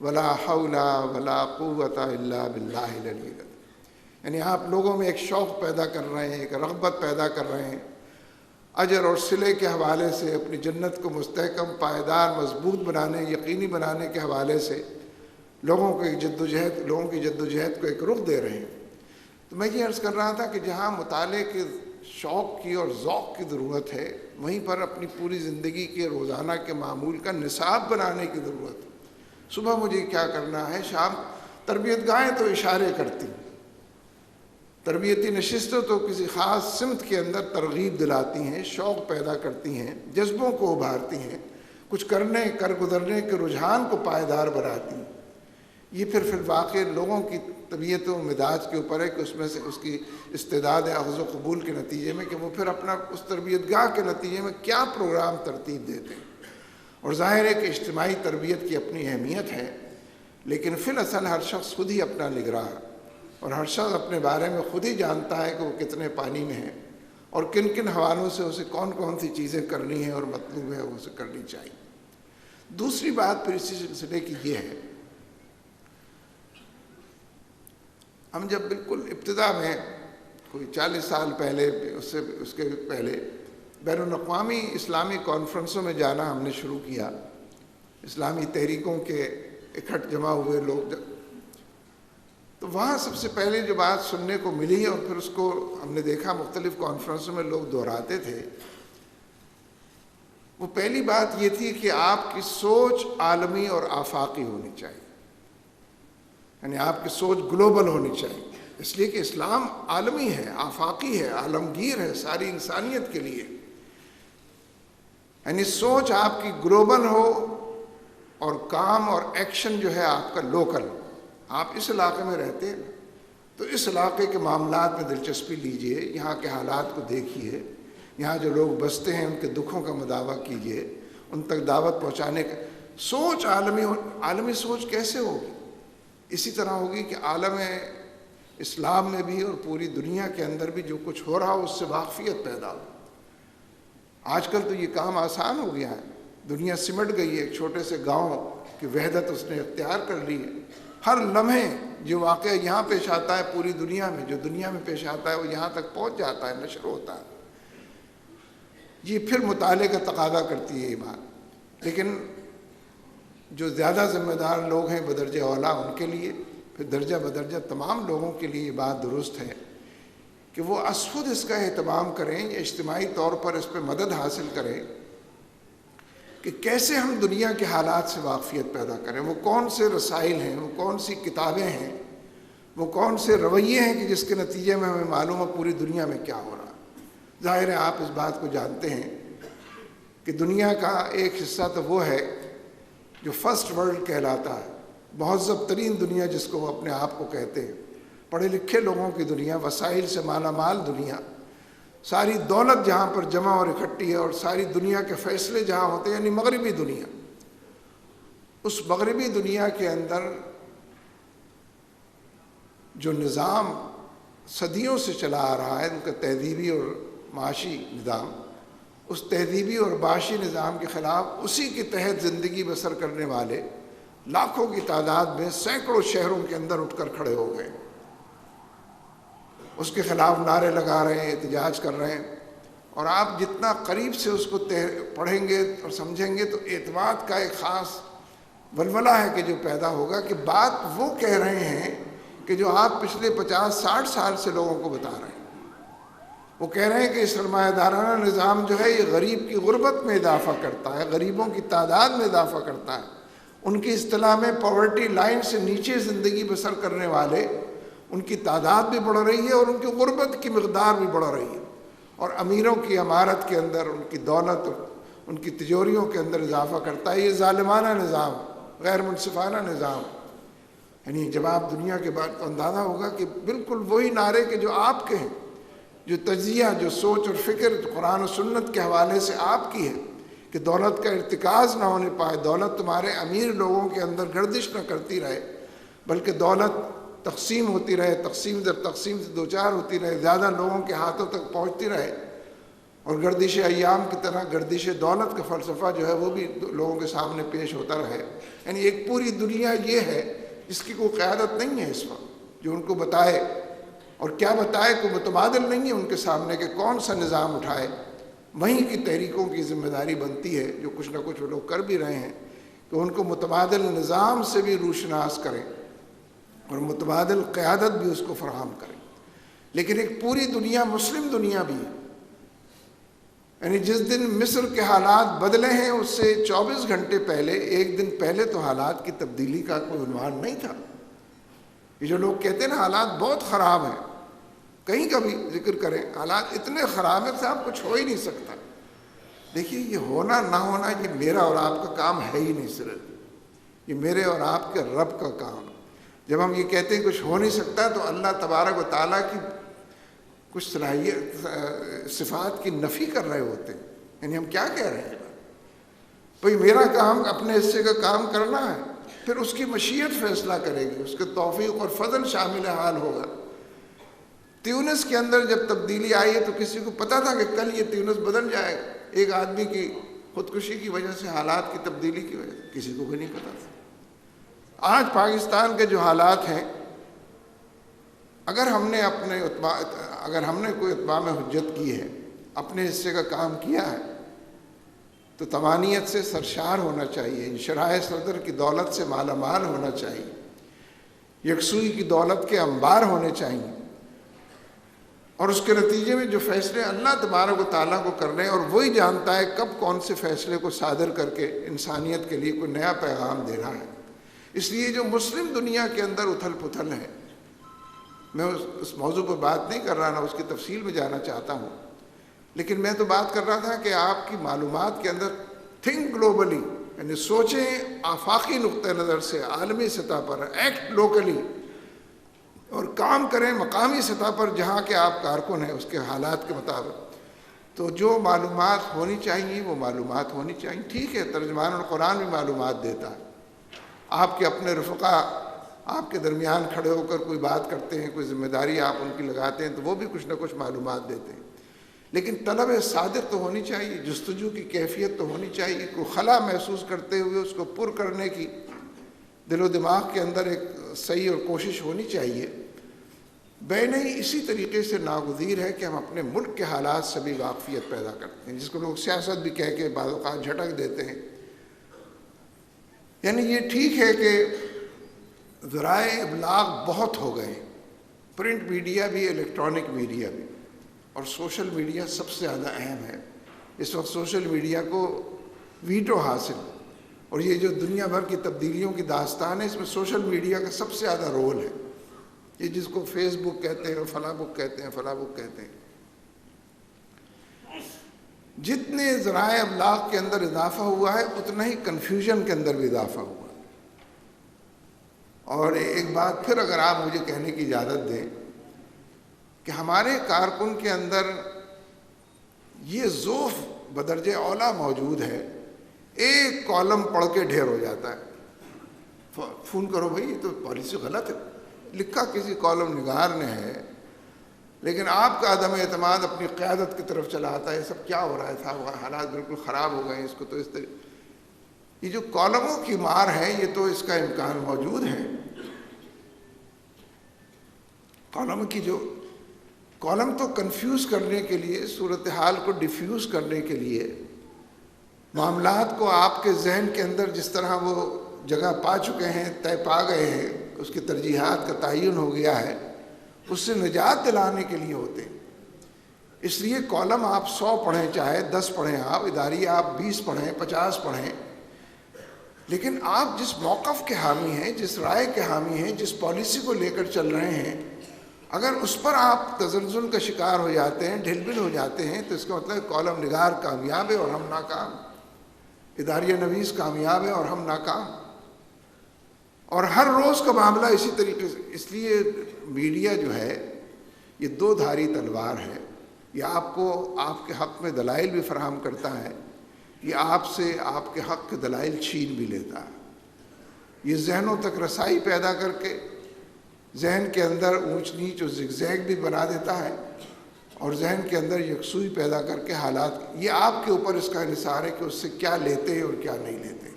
ولا حول ولا قوت الا باللہ العلی العظیم۔ یعنی آپ لوگوں میں ایک شوق پیدا کر رہے ہیں، ایک رغبت پیدا کر رہے ہیں، اجر اور صلے کے حوالے سے، اپنی جنت کو مستحکم، پائیدار، مضبوط بنانے، یقینی بنانے کے حوالے سے لوگوں کو ایک لوگوں کی جد و جہد کو ایک رخ دے رہے ہیں۔ تو میں یہ عرض کر رہا تھا کہ جہاں مطالعے کے شوق کی اور ذوق کی ضرورت ہے، وہیں پر اپنی پوری زندگی کے روزانہ کے معمول کا نصاب بنانے کی ضرورت ہے۔ صبح مجھے کیا کرنا ہے، شام تربیت گاہیں تو اشارے کرتی ہیں، تربیتی نشستیں تو کسی خاص سمت کے اندر ترغیب دلاتی ہیں، شوق پیدا کرتی ہیں، جذبوں کو ابھارتی ہیں، کچھ کر گزرنے کے رجحان کو پائیدار بناتی ہیں۔ یہ پھر فی الواقع لوگوں کی طبیعت و مزاج کے اوپر ہے کہ اس میں سے اس کی استعداد اخذ و قبول کے نتیجے میں کہ وہ پھر اپنا اس تربیت گاہ کے نتیجے میں کیا پروگرام ترتیب دیتے ہیں۔ اور ظاہر ہے کہ اجتماعی تربیت کی اپنی اہمیت ہے، لیکن فی الاصل ہر شخص خود ہی اپنا نگراں ہے، اور ہر شخص اپنے بارے میں خود ہی جانتا ہے کہ وہ کتنے پانی میں ہے اور کن کن حوالوں سے اسے کون کون سی چیزیں کرنی ہیں اور مطلوب ہے وہ اسے کرنی چاہیے۔ دوسری بات پھر اسی سلسلے کی یہ ہے، ہم جب بالکل ابتدا میں کوئی 40 سال پہلے، اس کے پہلے بین الاقوامی اسلامی کانفرنسوں میں جانا ہم نے شروع کیا، اسلامی تحریکوں کے اکٹھ جمع ہوئے لوگ، تو وہاں سب سے پہلے جو بات سننے کو ملی اور پھر اس کو ہم نے دیکھا مختلف کانفرنسوں میں لوگ دہراتے تھے وہ پہلی بات یہ تھی کہ آپ کی سوچ عالمی اور آفاقی ہونی چاہیے، یعنی آپ کی سوچ گلوبل ہونی چاہیے، اس لیے کہ اسلام عالمی ہے، آفاقی ہے، عالمگیر ہے ساری انسانیت کے لیے۔ یعنی سوچ آپ کی گلوبل ہو اور کام اور ایکشن جو ہے آپ کا لوکل۔ آپ اس علاقے میں رہتے ہیں تو اس علاقے کے معاملات میں دلچسپی لیجئے، یہاں کے حالات کو دیکھیے، یہاں جو لوگ بستے ہیں ان کے دکھوں کا مداوع کیجئے، ان تک دعوت پہنچانے کا۔ سوچ عالمی سوچ کیسے ہوگی؟ اسی طرح ہوگی کہ عالم اسلام میں بھی اور پوری دنیا کے اندر بھی جو کچھ ہو رہا ہو اس سے واقفیت پیدا ہو۔ آج کل تو یہ کام آسان ہو گیا ہے، دنیا سمٹ گئی ہے، ایک چھوٹے سے گاؤں کی وحدت اس نے اختیار کر لی ہے۔ ہر لمحے جو واقعہ یہاں پیش آتا ہے پوری دنیا میں، جو دنیا میں پیش آتا ہے وہ یہاں تک پہنچ جاتا ہے، نشر ہوتا ہے۔ یہ پھر مطالعے کا تقاضا کرتی ہے یہ بات، لیکن جو زیادہ ذمہ دار لوگ ہیں بدرجہ اولیٰ ان کے لیے، پھر درجہ بدرجہ تمام لوگوں کے لیے یہ بات درست ہے کہ وہ ازخود اس کا اہتمام کریں یا اجتماعی طور پر اس پہ مدد حاصل کریں کہ کیسے ہم دنیا کے حالات سے واقفیت پیدا کریں۔ وہ کون سے رسائل ہیں، وہ کون سی کتابیں ہیں، وہ کون سے رویے ہیں کہ جس کے نتیجے میں ہمیں معلوم ہو پوری دنیا میں کیا ہو رہا ہے۔ ظاہر ہے آپ اس بات کو جانتے ہیں کہ دنیا کا ایک حصہ تو وہ ہے جو فرسٹ ورلڈ کہلاتا ہے، مہذب ترین دنیا جس کو وہ اپنے آپ کو کہتے ہیں، پڑھے لکھے لوگوں کی دنیا، وسائل سے مالا مال دنیا، ساری دولت جہاں پر جمع اور اکٹھی ہے اور ساری دنیا کے فیصلے جہاں ہوتے ہیں، یعنی مغربی دنیا۔ اس مغربی دنیا کے اندر جو نظام صدیوں سے چلا آ رہا ہے، ان کا تہذیبی اور معاشی نظام، اس تہذیبی اور معاشی نظام کے خلاف اسی کے تحت زندگی بسر کرنے والے لاکھوں کی تعداد میں سینکڑوں شہروں کے اندر اٹھ کر کھڑے ہو گئے، اس کے خلاف نعرے لگا رہے ہیں، احتجاج کر رہے ہیں۔ اور آپ جتنا قریب سے اس کو پڑھیں گے اور سمجھیں گے تو اعتماد کا ایک خاص ولولہ ہے کہ جو پیدا ہوگا کہ بات وہ کہہ رہے ہیں کہ جو آپ پچھلے 50-60 سال سے لوگوں کو بتا رہے ہیں۔ وہ کہہ رہے ہیں کہ سرمایہ دارانہ نظام جو ہے یہ غریب کی غربت میں اضافہ کرتا ہے، غریبوں کی تعداد میں اضافہ کرتا ہے۔ ان کی اصطلاح میں پاورٹی لائن سے نیچے زندگی بسر کرنے والے ان کی تعداد بھی بڑھ رہی ہے اور ان کی غربت کی مقدار بھی بڑھ رہی ہے، اور امیروں کی عمارت کے اندر ان کی دولت اور ان کی تجوریوں کے اندر اضافہ کرتا ہے۔ یہ ظالمانہ نظام، غیر منصفانہ نظام۔ یعنی جب آپ دنیا کے بعد تو اندازہ ہوگا کہ بالکل وہی نعرے کہ جو آپ کے ہیں، جو تجزیہ، جو سوچ اور فکر قرآن و سنت کے حوالے سے آپ کی ہے کہ دولت کا ارتکاز نہ ہونے پائے، دولت تمہارے امیر لوگوں کے اندر گردش نہ کرتی رہے، بلکہ دولت تقسیم ہوتی رہے، تقسیم در تقسیم سے دوچار ہوتی رہے، زیادہ لوگوں کے ہاتھوں تک پہنچتی رہے، اور گردش ایام کی طرح گردش دولت کا فلسفہ جو ہے وہ بھی لوگوں کے سامنے پیش ہوتا رہے۔ یعنی ایک پوری دنیا یہ ہے جس کی کوئی قیادت نہیں ہے اس وقت جو ان کو بتائے، اور کیا بتائے، کوئی متبادل نہیں ہے ان کے سامنے کہ کون سا نظام اٹھائے۔ وہیں کی تحریکوں کی ذمہ داری بنتی ہے، جو کچھ نہ کچھ وہ لوگ کر بھی رہے ہیں، کہ ان کو متبادل نظام سے بھی روشناس کریں اور متبادل قیادت بھی اس کو فراہم کریں۔ لیکن ایک پوری دنیا، مسلم دنیا بھی ہے، یعنی جس دن مصر کے حالات بدلے ہیں اس سے 24 گھنٹے پہلے، ایک دن پہلے تو حالات کی تبدیلی کا کوئی عنوان نہیں تھا۔ یہ جو لوگ کہتے ہیں نا حالات بہت خراب ہیں، کہیں کا بھی ذکر کریں، حالات اتنے خراب ہیں صاحب کچھ ہو ہی نہیں سکتا۔ دیکھیے یہ ہونا نہ ہونا یہ میرا اور آپ کا کام ہے ہی نہیں، صرف یہ میرے اور آپ کے رب کا کام۔ جب ہم یہ کہتے ہیں کچھ ہو نہیں سکتا تو اللہ تبارک و تعالیٰ کی کچھ صلاحیت، صفات کی نفی کر رہے ہوتے ہیں۔ یعنی ہم کیا کہہ رہے ہیں؟ بھئی میرا کام اپنے حصے کا کام کرنا ہے، پھر اس کی مشیت فیصلہ کرے گی، اس کے توفیق اور فضل شامل حال ہوگا۔ تیونس کے اندر جب تبدیلی آئی ہے تو کسی کو پتا تھا کہ کل یہ تیونس بدل جائے گا؟ ایک آدمی کی خودکشی کی وجہ سے، حالات کی تبدیلی کی وجہ سے، کسی کو بھی نہیں پتا تھا۔ آج پاکستان کے جو حالات ہیں، اگر ہم نے کوئی اتمام حجت کی ہے، اپنے حصے کا کام کیا ہے، تو طمانینت سے سرشار ہونا چاہیے، انشراح صدر کی دولت سے مالا مال ہونا چاہیے، یکسوئی کی دولت کے انبار ہونے چاہیے، اور اس کے نتیجے میں جو فیصلے اللہ تبارک و تعالیٰ کو کرنے، اور وہی جانتا ہے کب کون سے فیصلے کو صادر کر کے انسانیت کے لیے کوئی نیا پیغام دینا ہے۔ اس لیے جو مسلم دنیا کے اندر اتھل پتھل ہے، میں اس موضوع پر بات نہیں کر رہا، نہ اس کی تفصیل میں جانا چاہتا ہوں، لیکن میں تو بات کر رہا تھا کہ آپ کی معلومات کے اندر تھنک گلوبلی، یعنی سوچیں آفاقی نقطۂ نظر سے، عالمی سطح پر، ایکٹ لوکلی، اور کام کریں مقامی سطح پر جہاں کے آپ کارکن ہیں اس کے حالات کے مطابق۔ تو جو معلومات ہونی چاہیے وہ معلومات ہونی چاہیے۔ ٹھیک ہے، ترجمان القرآن بھی معلومات دیتا ہے، آپ کے اپنے رفقا آپ کے درمیان کھڑے ہو کر کوئی بات کرتے ہیں، کوئی ذمہ داری آپ ان کی لگاتے ہیں تو وہ بھی کچھ نہ کچھ معلومات دیتے ہیں، لیکن طلب صادق تو ہونی چاہیے، جستجو کی کیفیت تو ہونی چاہیے، کوئی خلا محسوس کرتے ہوئے اس کو پر کرنے کی دل و دماغ کے اندر ایک صحیح اور کوشش ہونی چاہیے۔ بین ہی اسی طریقے سے ناگزیر ہے کہ ہم اپنے ملک کے حالات سے بھی واقفیت پیدا کرتے ہیں، جس کو لوگ سیاست بھی کہہ کے بعض اوقات جھٹک دیتے ہیں۔ یعنی یہ ٹھیک ہے کہ ذرائع ابلاغ بہت ہو گئے، پرنٹ میڈیا بھی، الیکٹرانک میڈیا بھی، اور سوشل میڈیا سب سے زیادہ اہم ہے۔ اس وقت سوشل میڈیا کو ویٹو حاصل، اور یہ جو دنیا بھر کی تبدیلیوں کی داستان ہے، اس میں سوشل میڈیا کا سب سے زیادہ رول ہے۔ یہ جس کو فیس بک کہتے ہیں، فلاں بک کہتے ہیں، فلاں بک کہتے ہیں، جتنے ذرائع ابلاغ کے اندر اضافہ ہوا ہے اتنا ہی کنفیوژن کے اندر بھی اضافہ ہوا۔ اور ایک بات پھر اگر آپ مجھے کہنے کی اجازت دیں کہ ہمارے کارکن کے اندر یہ ذوف بدرجہ اولا موجود ہے، ایک کالم پڑھ کے ڈھیر ہو جاتا ہے، فون کرو بھائی یہ تو پالیسی غلط ہے، لکھا کسی کالم نگار نے ہے، لیکن آپ کا عدم اعتماد اپنی قیادت کی طرف چلا آتا ہے، یہ سب کیا ہو رہا ہے صاحب، حالات بالکل خراب ہو گئے ہیں، اس کو تو اس طرح یہ جو کالموں کی مار ہے یہ تو اس کا امکان موجود ہے۔ کالم تو کنفیوز کرنے کے لیے، صورتحال کو ڈیفیوز کرنے کے لیے، معاملات کو آپ کے ذہن کے اندر جس طرح وہ جگہ پا چکے ہیں، طے پا گئے ہیں، اس کی ترجیحات کا تعین ہو گیا ہے، اس سے نجات دلانے کے لیے ہوتے ہیں۔ اس لیے کالم آپ 100 پڑھیں، چاہے 10 پڑھیں، آپ اداری آپ 20 پڑھیں، 50 پڑھیں، لیکن آپ جس موقف کے حامی ہیں، جس رائے کے حامی ہیں، جس پالیسی کو لے کر چل رہے ہیں، اگر اس پر آپ تزلزل کا شکار ہو جاتے ہیں، ڈھل بل ہو جاتے ہیں، تو اس کا مطلب کالم نگار کامیاب ہے اور ہم ناکام، اداریہ نویس کامیاب ہے اور ہم ناکام، اور ہر روز کا معاملہ اسی طریقے سے۔ اس لیے میڈیا جو ہے یہ 2 دھاری تلوار ہے، یہ آپ کو آپ کے حق میں دلائل بھی فراہم کرتا ہے، یہ آپ سے آپ کے حق کے دلائل چھین بھی لیتا ہے، یہ ذہنوں تک رسائی پیدا کر کے ذہن کے اندر اونچ نیچ اور زگزیگ بھی بنا دیتا ہے، اور ذہن کے اندر یکسوئی پیدا کر کے حالات، یہ آپ کے اوپر اس کا انحصار ہے کہ اس سے کیا لیتے ہیں اور کیا نہیں لیتے۔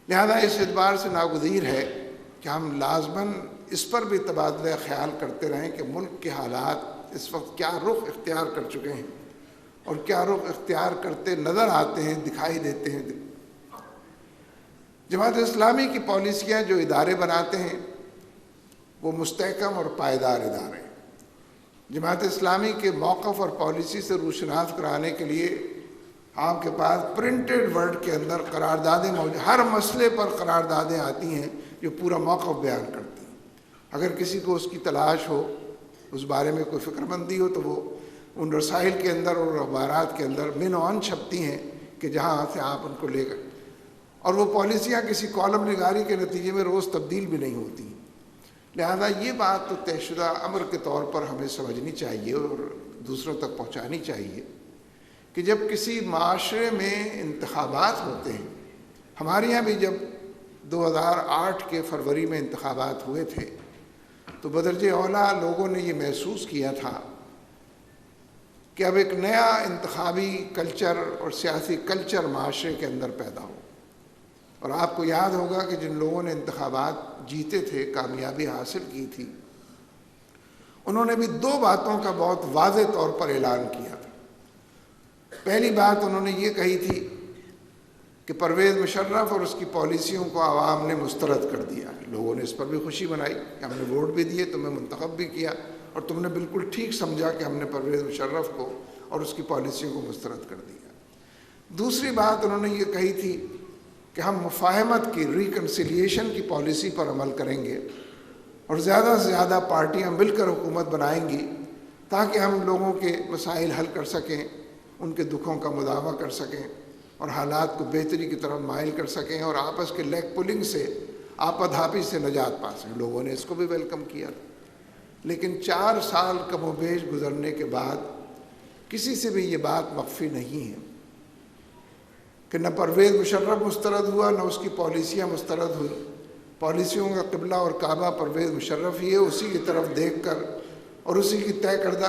لہذا اس اعتبار سے ناگزیر ہے کہ ہم لازماً اس پر بھی تبادلہ خیال کرتے رہیں کہ ملک کے حالات اس وقت کیا رخ اختیار کر چکے ہیں اور کیا رخ اختیار کرتے نظر آتے ہیں، دکھائی دیتے ہیں۔ جماعت اسلامی کی پالیسیاں جو ادارے بناتے ہیں وہ مستحکم اور پائیدار ادارے ہیں۔ جماعت اسلامی کے موقف اور پالیسی سے روشناس کرانے کے لیے آپ کے پاس پرنٹڈ ورڈ کے اندر قراردادیں موجود، ہر مسئلے پر قراردادیں آتی ہیں جو پورا موقف بیان کرتی ہیں۔ اگر کسی کو اس کی تلاش ہو، اس بارے میں کوئی فکر مندی ہو، تو وہ ان رسائل کے اندر اور اخبارات کے اندر من عن چھپتی ہیں کہ جہاں سے آپ ان کو لے گئے، اور وہ پالیسیاں کسی کالم نگاری کے نتیجے میں روز تبدیل بھی نہیں ہوتی۔ لہذا یہ بات تو طے شدہ امر کے طور پر ہمیں سمجھنی چاہیے اور دوسروں تک پہنچانی چاہیے کہ جب کسی معاشرے میں انتخابات ہوتے ہیں، ہمارے یہاں بھی جب 2008 کے فروری میں انتخابات ہوئے تھے تو بدرجہ اولا لوگوں نے یہ محسوس کیا تھا کہ اب ایک نیا انتخابی کلچر اور سیاسی کلچر معاشرے کے اندر پیدا ہو۔ اور آپ کو یاد ہوگا کہ جن لوگوں نے انتخابات جیتے تھے، کامیابی حاصل کی تھی، انہوں نے بھی 2 باتوں کا بہت واضح طور پر اعلان کیا تھا۔ پہلی بات انہوں نے یہ کہی تھی کہ پرویز مشرف اور اس کی پالیسیوں کو عوام نے مسترد کر دیا۔ لوگوں نے اس پر بھی خوشی منائی کہ ہم نے ووٹ بھی دیے، تمہیں منتخب بھی کیا، اور تم نے بالکل ٹھیک سمجھا کہ ہم نے پرویز مشرف کو اور اس کی پالیسیوں کو مسترد کر دیا۔ دوسری بات انہوں نے یہ کہی تھی کہ ہم مفاہمت کی، ریکنسیلیشن کی پالیسی پر عمل کریں گے اور زیادہ سے زیادہ پارٹیاں مل کر حکومت بنائیں گی تاکہ ہم لوگوں کے مسائل حل کر سکیں، ان کے دکھوں کا مداوع کر سکیں اور حالات کو بہتری کی طرف مائل کر سکیں اور آپس کے لیگ پولنگ سے، آپا دھاپی سے نجات پا سکیں۔ لوگوں نے اس کو بھی ویلکم کیا تھا، لیکن 4 سال کم و بیش گزرنے کے بعد کسی سے بھی یہ بات مخفی نہیں ہے کہ نہ پرویز مشرف مسترد ہوا، نہ اس کی پالیسیاں مسترد ہوئی۔ پالیسیوں کا قبلہ اور کعبہ پرویز مشرف ہی ہے، اسی کی طرف دیکھ کر اور اسی کی طے کردہ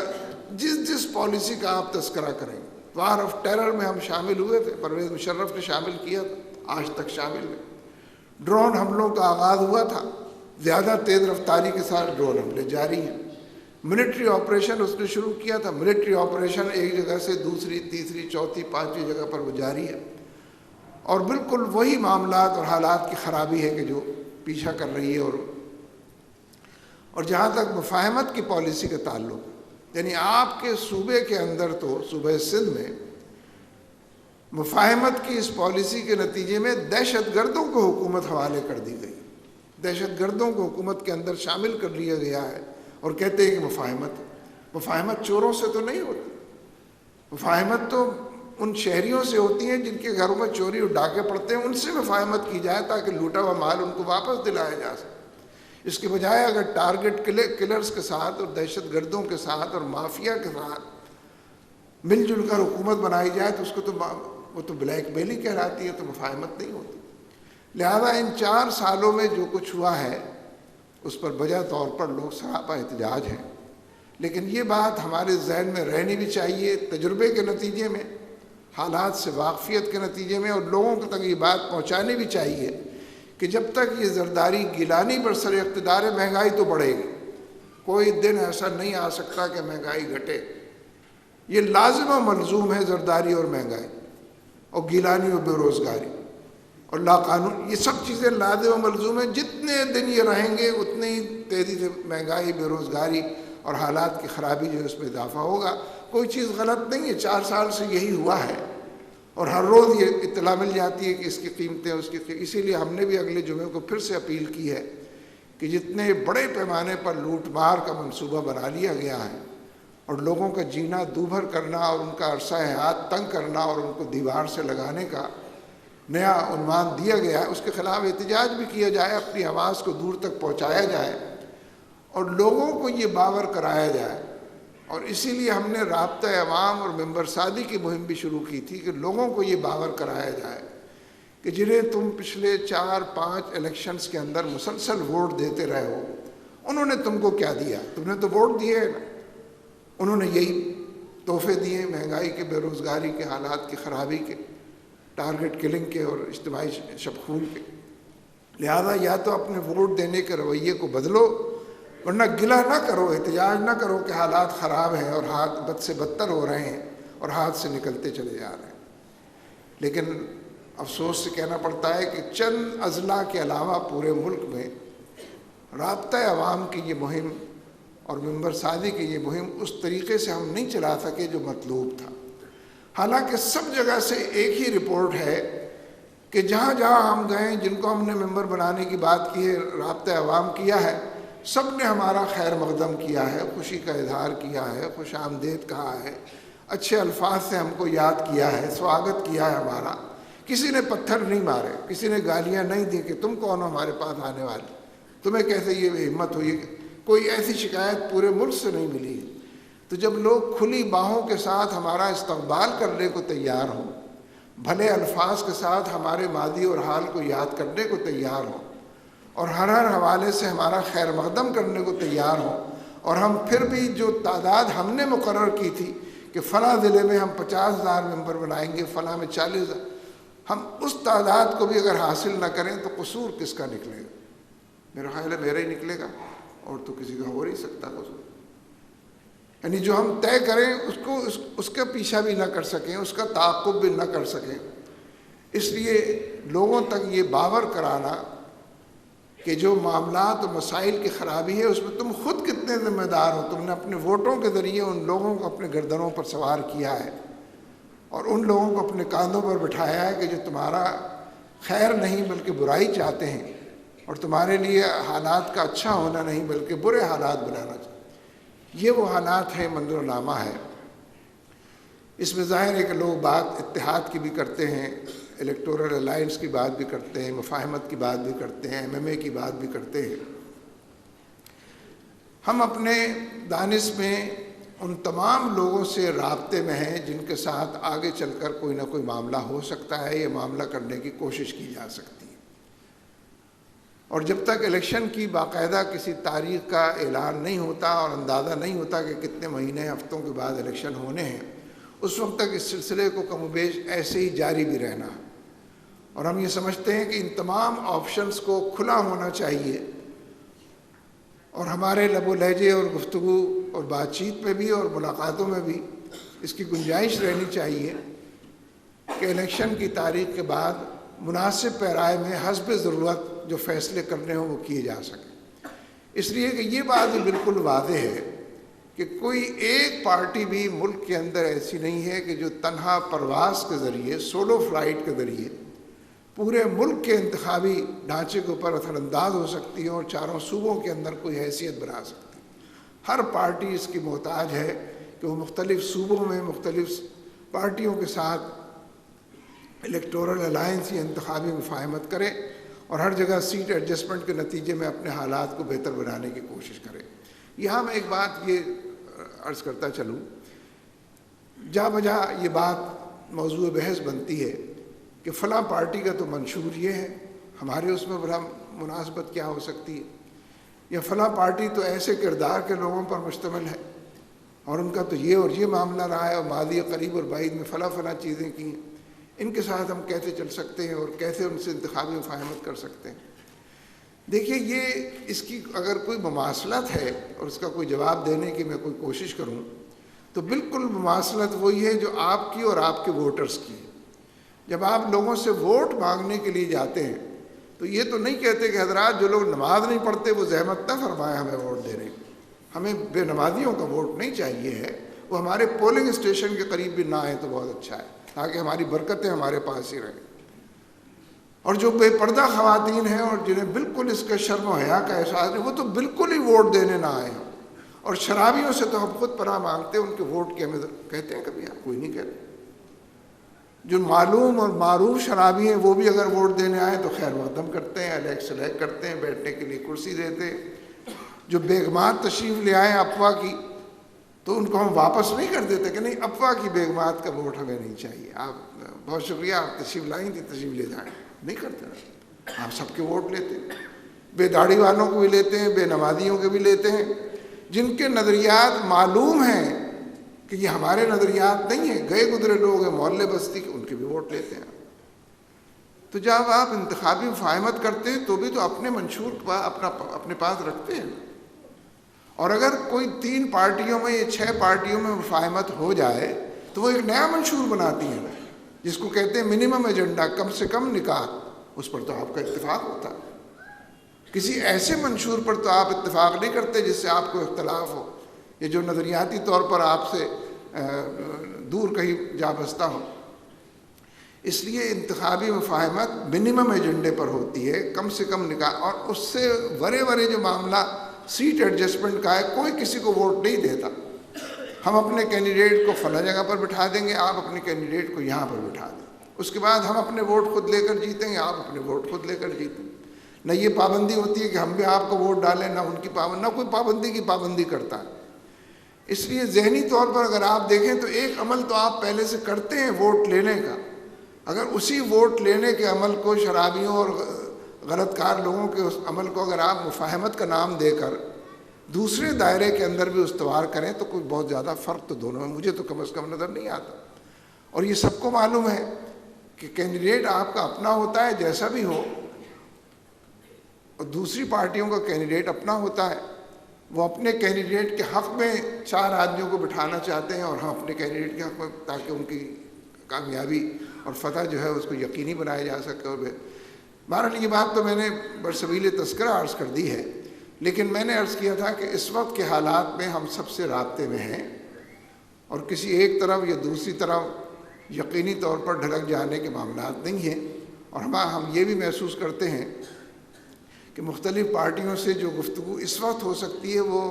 جس پالیسی کا آپ تذکرہ کریں گے۔ وار آف ٹیرر میں ہم شامل ہوئے تھے، پرویز مشرف نے شامل کیا تھا، آج تک شامل ہے۔ ڈرون حملوں کا آغاز ہوا تھا، زیادہ تیز رفتاری کے ساتھ ڈرون حملے جاری ہیں۔ ملٹری آپریشن اس نے شروع کیا تھا، ملٹری آپریشن ایک جگہ سے دوسری، تیسری، چوتھی، 5ویں جگہ پر وہ جاری ہے، اور بالکل وہی معاملات اور حالات کی خرابی ہے کہ جو پیچھا کر رہی ہے۔ اور جہاں تک مفاہمت کی پالیسی کا تعلق، یعنی آپ کے صوبے کے اندر تو صوبہ سندھ میں مفاہمت کی اس پالیسی کے نتیجے میں دہشت گردوں کو حکومت حوالے کر دی گئی، دہشت گردوں کو حکومت کے اندر شامل کر لیا گیا ہے، اور کہتے ہیں کہ مفاہمت چوروں سے تو نہیں ہوتی، مفاہمت تو ان شہریوں سے ہوتی ہیں جن کے گھروں میں چوری اور ڈاکے پڑتے ہیں، ان سے مفاہمت کی جائے تاکہ لوٹا ہوا مال ان کو واپس دلایا جا سکے۔ اس کے بجائے اگر ٹارگٹ کلرز کے ساتھ اور دہشت گردوں کے ساتھ اور مافیا کے ساتھ مل جل کر حکومت بنائی جائے تو اس کو وہ تو بلیک میل ہی کہلاتی ہے، تو مفاہمت نہیں ہوتی۔ لہذا ان 4 سالوں میں جو کچھ ہوا ہے اس پر بجا طور پر لوگ سراپا احتجاج ہیں، لیکن یہ بات ہمارے ذہن میں رہنی بھی چاہیے، تجربے کے نتیجے میں، حالات سے واقفیت کے نتیجے میں، اور لوگوں تک یہ بات پہنچانی بھی چاہیے کہ جب تک یہ زرداری گیلانی برسر اقتدار ہے، مہنگائی تو بڑھے گی، کوئی دن ایسا نہیں آ سکتا کہ مہنگائی گھٹے۔ یہ لازم و ملزوم ہے، زرداری اور مہنگائی اور گیلانی اور بے روزگاری اور لاقانون، یہ سب چیزیں لازم و ملزوم ہیں۔ جتنے دن یہ رہیں گے اتنی ہی تیزی سے مہنگائی، بے روزگاری اور حالات کی خرابی جو اس میں اضافہ ہوگا۔ کوئی چیز غلط نہیں ہے، 4 سال سے یہی ہوا ہے، اور ہر روز یہ اطلاع مل جاتی ہے کہ اس کی قیمتیں، اس کی اسی لیے ہم نے بھی اگلے جمعے کو پھر سے اپیل کی ہے کہ جتنے بڑے پیمانے پر لوٹ مار کا منصوبہ بنا لیا گیا ہے اور لوگوں کا جینا دوبھر کرنا اور ان کا عرصہ حیات تنگ کرنا اور ان کو دیوار سے لگانے کا نیا عنوان دیا گیا ہے، اس کے خلاف احتجاج بھی کیا جائے، اپنی آواز کو دور تک پہنچایا جائے اور لوگوں کو یہ باور کرایا جائے۔ اور اسی لیے ہم نے رابطہ عوام اور ممبر سازی کی مہم بھی شروع کی تھی کہ لوگوں کو یہ باور کرایا جائے کہ جنہیں تم پچھلے 4-5 الیکشنز کے اندر مسلسل ووٹ دیتے رہے ہو، انہوں نے تم کو کیا دیا؟ تم نے تو ووٹ دیے نا، انہوں نے یہی تحفے دیے، مہنگائی کے، بے روزگاری کے، حالات کی خرابی کے، ٹارگٹ کلنگ کے اور اجتماعی شبخون کے۔ لہذا یا تو اپنے ووٹ دینے کے رویے کو بدلو، ورنہ گلہ نہ کرو، احتجاج نہ کرو کہ حالات خراب ہیں اور حالات بد سے بدتر ہو رہے ہیں اور ہاتھ سے نکلتے چلے جا رہے ہیں۔ لیکن افسوس سے کہنا پڑتا ہے کہ چند اضلاع کے علاوہ پورے ملک میں رابطہ عوام کی یہ مہم اور ممبر سازی کی یہ مہم اس طریقے سے ہم نہیں چلا سکے جو مطلوب تھا۔ حالانکہ سب جگہ سے ایک ہی رپورٹ ہے کہ جہاں جہاں ہم گئے، جن کو ہم نے ممبر بنانے کی بات کی ہے، رابطہ عوام کیا ہے، سب نے ہمارا خیر مقدم کیا ہے، خوشی کا اظہار کیا ہے، خوش آمدید کہا ہے، اچھے الفاظ سے ہم کو یاد کیا ہے، سواگت کیا ہے ہمارا۔ کسی نے پتھر نہیں مارے، کسی نے گالیاں نہیں دی کہ تم کون ہو ہمارے پاس آنے والے، تمہیں کیسے یہ ہمت ہوئی، کوئی ایسی شکایت پورے ملک سے نہیں ملی ہے۔ تو جب لوگ کھلی باہوں کے ساتھ ہمارا استقبال کرنے کو تیار ہوں، بھلے الفاظ کے ساتھ ہمارے ماضی اور حال کو یاد کرنے کو تیار ہوں اور ہر حوالے سے ہمارا خیر مقدم کرنے کو تیار ہوں، اور ہم پھر بھی جو تعداد ہم نے مقرر کی تھی کہ فلاں ضلع میں ہم 50,000 ممبر بنائیں گے، فلاں میں 40,000، ہم اس تعداد کو بھی اگر حاصل نہ کریں تو قصور کس کا نکلے گا؟ میرا خیال ہے میرا ہی نکلے گا، اور تو کسی کا ہو نہیں سکتا قصور۔ یعنی جو ہم طے کریں اس کا پیچھا بھی نہ کر سکیں، اس کا تعاقب بھی نہ کر سکیں۔ اس لیے لوگوں تک یہ باور کرانا کہ جو معاملات و مسائل کی خرابی ہے اس میں تم خود کتنے ذمہ دار ہو. تم نے اپنے ووٹوں کے ذریعے ان لوگوں کو اپنے گردنوں پر سوار کیا ہے اور ان لوگوں کو اپنے کاندھوں پر بٹھایا ہے کہ جو تمہارا خیر نہیں بلکہ برائی چاہتے ہیں اور تمہارے لیے حالات کا اچھا ہونا نہیں بلکہ برے حالات بنانا چاہتے ہیں. یہ وہ حالات ہیں، منظر نامہ ہے. اس میں ظاہر ہے کہ لوگ بات اتحاد کی بھی کرتے ہیں، الیکٹورل الائنس کی بات بھی کرتے ہیں، مفاہمت کی بات بھی کرتے ہیں، MMA کی بات بھی کرتے ہیں. ہم اپنے دانش میں ان تمام لوگوں سے رابطے میں ہیں جن کے ساتھ آگے چل کر کوئی نہ کوئی معاملہ ہو سکتا ہے، یہ معاملہ کرنے کی کوشش کی جا سکتی ہے. اور جب تک الیکشن کی باقاعدہ کسی تاریخ کا اعلان نہیں ہوتا اور اندازہ نہیں ہوتا کہ کتنے مہینے ہفتوں کے بعد الیکشن ہونے ہیں، اس وقت تک اس سلسلے کو کم و بیش ایسے ہی جاری بھی رہنا ہے. اور ہم یہ سمجھتے ہیں کہ ان تمام آپشنز کو کھلا ہونا چاہیے اور ہمارے لب و لہجے اور گفتگو اور بات چیت پہ بھی اور ملاقاتوں میں بھی اس کی گنجائش رہنی چاہیے کہ الیکشن کی تاریخ کے بعد مناسب پیرائے میں حسب ضرورت جو فیصلے کرنے ہوں وہ کیے جا سکیں. اس لیے کہ یہ بات بھی بالکل واضح ہے کہ کوئی ایک پارٹی بھی ملک کے اندر ایسی نہیں ہے کہ جو تنہا پرواز کے ذریعے، سولو فلائٹ کے ذریعے پورے ملک کے انتخابی ڈھانچے کے اوپر اثر انداز ہو سکتی ہے اور چاروں صوبوں کے اندر کوئی حیثیت بنا سکتی ہے. ہر پارٹی اس کی محتاج ہے کہ وہ مختلف صوبوں میں مختلف پارٹیوں کے ساتھ الیکٹورل الائنس یا انتخابی مفاہمت کرے اور ہر جگہ سیٹ ایڈجسٹمنٹ کے نتیجے میں اپنے حالات کو بہتر بنانے کی کوشش کرے. یہاں میں ایک بات یہ عرض کرتا چلوں، جا بجا یہ بات موضوع بحث بنتی ہے کہ فلاں پارٹی کا تو منشور یہ ہے، ہمارے اس میں بڑا مناسبت کیا ہو سکتی ہے، یا فلاں پارٹی تو ایسے کردار کے لوگوں پر مشتمل ہے اور ان کا تو یہ اور یہ معاملہ رہا ہے اور ماضی قریب اور بعید میں فلاں چیزیں کی ہیں، ان کے ساتھ ہم کیسے چل سکتے ہیں اور کیسے ان سے انتخابی مفاہمت کر سکتے ہیں. دیکھیے، یہ اس کی اگر کوئی مماثلت ہے اور اس کا کوئی جواب دینے کی میں کوئی کوشش کروں تو بالکل مماثلت وہی ہے جو آپ کی اور آپ کے ووٹرز کی ہے. جب آپ لوگوں سے ووٹ مانگنے کے لیے جاتے ہیں تو یہ تو نہیں کہتے کہ حضرات جو لوگ نماز نہیں پڑھتے وہ زحمت نہ فرمائیں ہمیں ووٹ دینے کی. ہمیں بے نمازیوں کا ووٹ نہیں چاہیے ہے، وہ ہمارے پولنگ اسٹیشن کے قریب بھی نہ آئے تو بہت اچھا ہے تاکہ ہماری برکتیں ہمارے پاس ہی رہیں. اور جو بے پردہ خواتین ہیں اور جنہیں بالکل اس کا شرم و حیا کا احساس نہیں، وہ تو بالکل ہی ووٹ دینے نہ آئے ہیں. اور شرابیوں سے تو ہم خود پناہ مانگتے ہیں، ان کے ووٹ کی ہمیں کہتے ہیں کبھی؟ آپ کوئی نہیں کہتے. جو معلوم اور معروف شرابی ہیں وہ بھی اگر ووٹ دینے آئیں تو خیر مقدم کرتے ہیں، الیکٹ سلیکٹ کرتے ہیں، بیٹھنے کے لیے کرسی دیتے ہیں. جو بیگمات تشریف لے آئیں افواہ کی تو ان کو ہم واپس نہیں کر دیتے کہ نہیں، افواہ کی بیگمات کا ووٹ ہمیں نہیں چاہیے، آپ بہت شکریہ، آپ تشریف لائیں تھی، تشریف لے جائیں. نہیں کرتے، آپ سب کے ووٹ لیتے ہیں. بے داڑھی والوں کو بھی لیتے ہیں، بے نمازیوں کے بھی لیتے ہیں، جن کے نظریات معلوم ہیں کہ یہ ہمارے نظریات نہیں ہیں، گئے گزرے لوگ ہیں محلے بستی کے، ان کے بھی ووٹ لیتے ہیں. تو جب آپ انتخابی مفاہمت کرتے ہیں تو بھی تو اپنے منشور اپنے پاس رکھتے ہیں. اور اگر کوئی 3 پارٹیوں میں یا 6 پارٹیوں میں مفاہمت ہو جائے تو وہ ایک نیا منشور بناتی ہیں جس کو کہتے ہیں منیمم ایجنڈا، کم سے کم نکاح. اس پر تو آپ کا اتفاق ہوتا ہے. کسی ایسے منشور پر تو آپ اتفاق نہیں کرتے جس سے آپ کو اختلاف ہو یا جو نظریاتی طور پر آپ سے دور کہیں جا بستا ہو. اس لیے انتخابی مفاہمت منیمم ایجنڈے پر ہوتی ہے، کم سے کم نکاح. اور اس سے ورے جو معاملہ سیٹ ایڈجسٹمنٹ کا ہے، کوئی کسی کو ووٹ نہیں دیتا. ہم اپنے کینڈیڈیٹ کو فلاں جگہ پر بٹھا دیں گے، آپ اپنے کینڈیڈیٹ کو یہاں پر بٹھا دیں. اس کے بعد ہم اپنے ووٹ خود لے کر جیتیں گے، آپ اپنے ووٹ خود لے کر جیتیں. نہ یہ پابندی ہوتی ہے کہ ہم بھی آپ کو ووٹ ڈالیں، نہ ان کی پابندی، نہ کوئی پابندی کی پابندی کرتا ہے. اس لیے ذہنی طور پر اگر آپ دیکھیں تو ایک عمل تو آپ پہلے سے کرتے ہیں ووٹ لینے کا. اگر اسی ووٹ لینے کے عمل کو شرابیوں اور غلط کار لوگوں کے اس عمل کو اگر آپ مفاہمت کا نام دے کر دوسرے دائرے کے اندر بھی استوار کریں تو کوئی بہت زیادہ فرق تو دونوں میں مجھے تو کم از کم نظر نہیں آتا. اور یہ سب کو معلوم ہے کہ کینڈیڈیٹ آپ کا اپنا ہوتا ہے جیسا بھی ہو، اور دوسری پارٹیوں کا کینڈیڈیٹ اپنا ہوتا ہے. وہ اپنے کینڈیڈیٹ کے حق میں 4 آدمیوں کو بٹھانا چاہتے ہیں اور ہم اپنے کینڈیڈیٹ کے حق میں، تاکہ ان کی کامیابی اور فتح جو ہے اس کو یقینی بنایا جا سکے. اور بہرحال یہ بات تو میں نے برسبیل تذکرہ عرض کر دی ہے، لیکن میں نے عرض کیا تھا کہ اس وقت کے حالات میں ہم سب سے رابطے میں ہیں، اور کسی ایک طرف یا دوسری طرف یقینی طور پر ڈھلک جانے کے معاملات نہیں ہیں، اور ہم یہ بھی محسوس کرتے ہیں کہ مختلف پارٹیوں سے جو گفتگو اس وقت ہو سکتی ہے وہ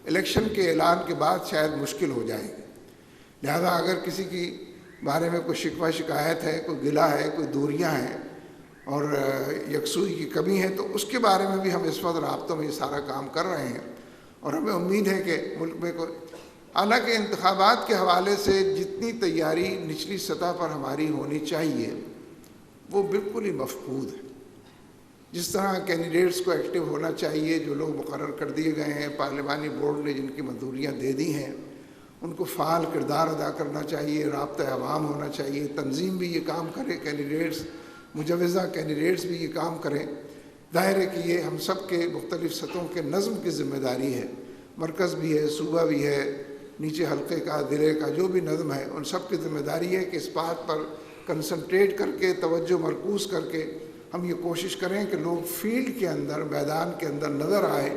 الیکشن کے اعلان کے بعد شاید مشکل ہو جائے گی۔ لہذا اگر کسی کی بارے میں کوئی شکوہ شکایت ہے، کوئی گلہ ہے، کوئی دوریاں ہیں اور یکسوئی کی کمی ہے، تو اس کے بارے میں بھی ہم اس وقت رابطوں میں یہ سارا کام کر رہے ہیں، اور ہمیں امید ہے کہ ملک میں حالانکہ انتخابات کے حوالے سے جتنی تیاری نچلی سطح پر ہماری ہونی چاہیے وہ بالکل ہی مفقود ہے۔ جس طرح کینڈیڈیٹس کو ایکٹیو ہونا چاہیے، جو لوگ مقرر کر دیے گئے ہیں، پارلیمانی بورڈ نے جن کی منظوریاں دے دی ہیں، ان کو فعال کردار ادا کرنا چاہیے، رابطہ عوام ہونا چاہیے، تنظیم بھی یہ کام کرے، کینڈیڈیٹس، مجوزہ کینڈیڈیٹس بھی یہ کام کریں۔ ظاہر ہے کہ یہ ہم سب کے مختلف سطحوں کے نظم کی ذمہ داری ہے، مرکز بھی ہے، صوبہ بھی ہے، نیچے حلقے کا، ضلع کا جو بھی نظم ہے، ان سب کی ذمہ داری ہے کہ اس بات پر کنسنٹریٹ کر کے، توجہ مرکوز کر کے ہم یہ کوشش کریں کہ لوگ فیلڈ کے اندر، میدان کے اندر نظر آئے،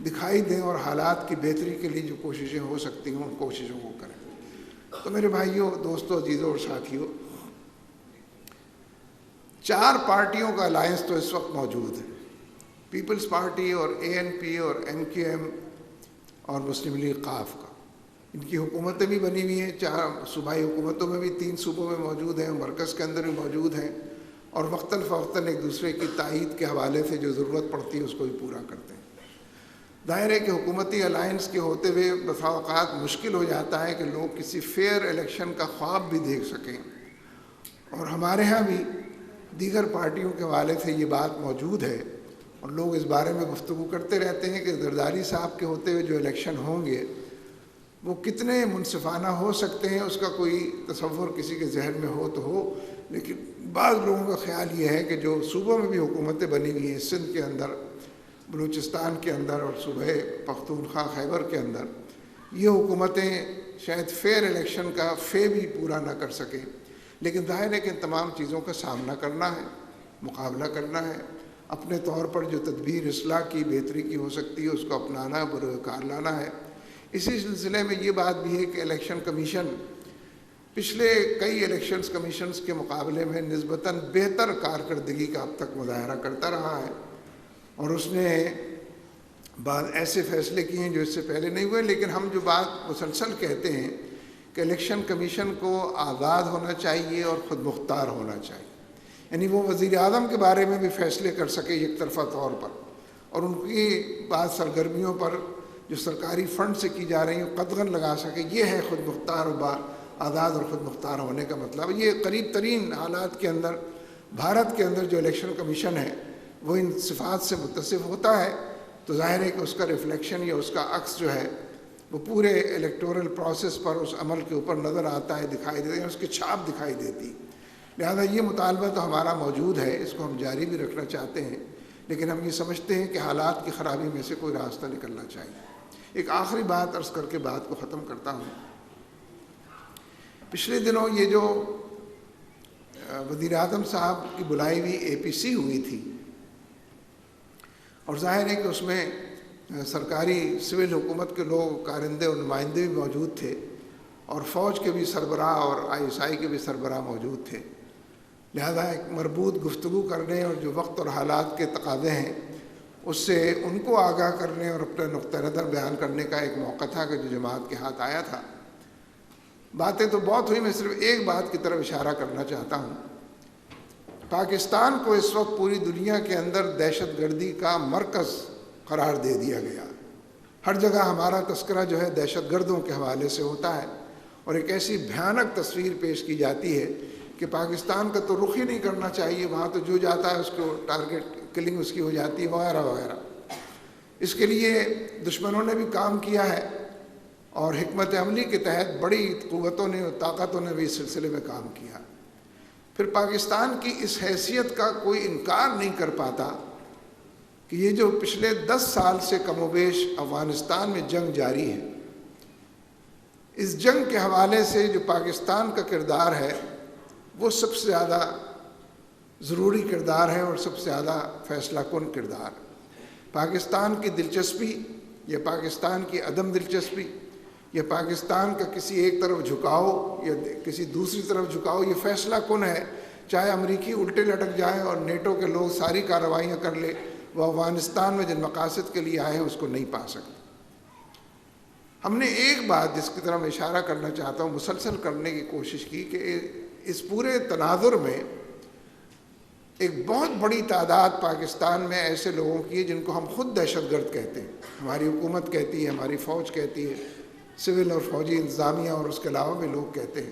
دکھائی دیں، اور حالات کی بہتری کے لیے جو کوششیں ہو سکتی ہوں ان کوششوں کو کریں۔ تو میرے بھائیوں، دوستوں، عزیزوں اور ساتھیوں، 4 پارٹیوں کا الائنس تو اس وقت موجود ہے، پیپلز پارٹی اور ANP اور MQM اور مسلم لیگ قاف کا۔ ان کی حکومتیں بھی بنی ہوئی ہیں، 4 صوبائی حکومتوں میں بھی 3 صوبوں میں موجود ہیں، مرکز کے اندر بھی موجود ہیں، اور وقتاً فوقتاً ایک دوسرے کی تائید کے حوالے سے جو ضرورت پڑتی ہے اس کو بھی پورا کرتے ہیں۔ ظاہر ہے کہ حکومتی الائنس کے ہوتے ہوئے بسا اوقات مشکل ہو جاتا ہے کہ لوگ کسی فیئر الیکشن کا خواب بھی دیکھ سکیں، اور ہمارے ہاں بھی دیگر پارٹیوں کے حوالے سے یہ بات موجود ہے، اور لوگ اس بارے میں گفتگو کرتے رہتے ہیں کہ زرداری صاحب کے ہوتے ہوئے جو الیکشن ہوں گے وہ کتنے منصفانہ ہو سکتے ہیں، اس کا کوئی تصور کسی کے ذہن میں ہو تو ہو، لیکن بعض لوگوں کا خیال یہ ہے کہ جو صوبوں میں بھی حکومتیں بنی ہوئی ہیں، سندھ کے اندر، بلوچستان کے اندر اور صوبہ پختونخوا خیبر کے اندر، یہ حکومتیں شاید فیئر الیکشن کا بھی پورا نہ کر سکیں، لیکن ظاہر ہے کہ ان تمام چیزوں کا سامنا کرنا ہے، مقابلہ کرنا ہے، اپنے طور پر جو تدبیر اصلاح کی، بہتری کی ہو سکتی ہے اس کو اپنانا، بروکار لانا ہے۔ اسی سلسلے میں یہ بات بھی ہے کہ الیکشن کمیشن پچھلے کئی الیکشنز کمیشنز کے مقابلے میں نسبتاً بہتر کارکردگی کا اب تک مظاہرہ کرتا رہا ہے، اور اس نے بعض ایسے فیصلے کیے ہیں جو اس سے پہلے نہیں ہوئے، لیکن ہم جو بات مسلسل کہتے ہیں کہ الیکشن کمیشن کو آزاد ہونا چاہیے اور خود مختار ہونا چاہیے، یعنی وہ وزیر اعظم کے بارے میں بھی فیصلے کر سکے یک طرفہ طور پر، اور ان کی بعض سرگرمیوں پر جو سرکاری فنڈ سے کی جا رہی ہیں قدغن لگا سکے۔ یہ ہے خود مختار و آزاد اور خود مختار ہونے کا مطلب۔ یہ قریب ترین حالات کے اندر بھارت کے اندر جو الیکشن کمیشن ہے وہ ان صفات سے متصف ہوتا ہے، تو ظاہر ہے کہ اس کا ریفلیکشن یا اس کا عکس جو ہے وہ پورے الیکٹورل پروسیس پر، اس عمل کے اوپر نظر آتا ہے، دکھائی دیتا ہے، اس کی چھاپ دکھائی دیتی۔ لہذا یہ مطالبہ تو ہمارا موجود ہے، اس کو ہم جاری بھی رکھنا چاہتے ہیں، لیکن ہم یہ سمجھتے ہیں کہ حالات کی خرابی میں سے کوئی راستہ نکلنا چاہیے۔ ایک آخری بات عرض کر کے بات کو ختم کرتا ہوں۔ پچھلے دنوں یہ جو وزیر اعظم صاحب کی بلائی ہوئی APC ہوئی تھی، اور ظاہر ہے کہ اس میں سرکاری سول حکومت کے لوگ، کارندے اور نمائندے بھی موجود تھے، اور فوج کے بھی سربراہ اور ISI کے بھی سربراہ موجود تھے، لہذا ایک مربوط گفتگو کرنے اور جو وقت اور حالات کے تقاضے ہیں اس سے ان کو آگاہ کرنے اور اپنا نقطہ نظر بیان کرنے کا ایک موقع تھا کہ جو جماعت کے ہاتھ آیا تھا۔ باتیں تو بہت ہوئی، میں صرف ایک بات کی طرف اشارہ کرنا چاہتا ہوں۔ پاکستان کو اس وقت پوری دنیا کے اندر دہشت گردی کا مرکز قرار دے دیا گیا، ہر جگہ ہمارا تذکرہ جو ہے دہشت گردوں کے حوالے سے ہوتا ہے، اور ایک ایسی بھیانک تصویر پیش کی جاتی ہے کہ پاکستان کا تو رخ ہی نہیں کرنا چاہیے، وہاں تو جو جاتا ہے اس کو ٹارگٹ کلنگ اس کی ہو جاتی ہے، وغیرہ وغیرہ۔ اس کے لیے دشمنوں نے بھی کام کیا ہے، اور حکمت عملی کے تحت بڑی قوتوں نے اور طاقتوں نے بھی اس سلسلے میں کام کیا۔ پھر پاکستان کی اس حیثیت کا کوئی انکار نہیں کر پاتا کہ یہ جو پچھلے 10 سال سے کم و بیش افغانستان میں جنگ جاری ہے، اس جنگ کے حوالے سے جو پاکستان کا کردار ہے وہ سب سے زیادہ ضروری کردار ہے اور سب سے زیادہ فیصلہ کن کردار۔ پاکستان کی دلچسپی یا پاکستان کی عدم دلچسپی یا پاکستان کا کسی ایک طرف جھکاؤ یا کسی دوسری طرف جھکاؤ یہ فیصلہ کن ہے، چاہے امریکی الٹے لٹک جائیں اور نیٹو کے لوگ ساری کارروائیاں کر لے، وہ افغانستان میں جن مقاصد کے لیے آئے ہیں اس کو نہیں پا سکتے۔ ہم نے ایک بات جس کی طرف اشارہ کرنا چاہتا ہوں مسلسل کرنے کی کوشش کی کہ اس پورے تناظر میں ایک بہت بڑی تعداد پاکستان میں ایسے لوگوں کی ہے جن کو ہم خود دہشت گرد کہتے ہیں، ہماری حکومت کہتی ہے، ہماری فوج کہتی ہے، سول اور فوجی انتظامیہ اور اس کے علاوہ بھی لوگ کہتے ہیں،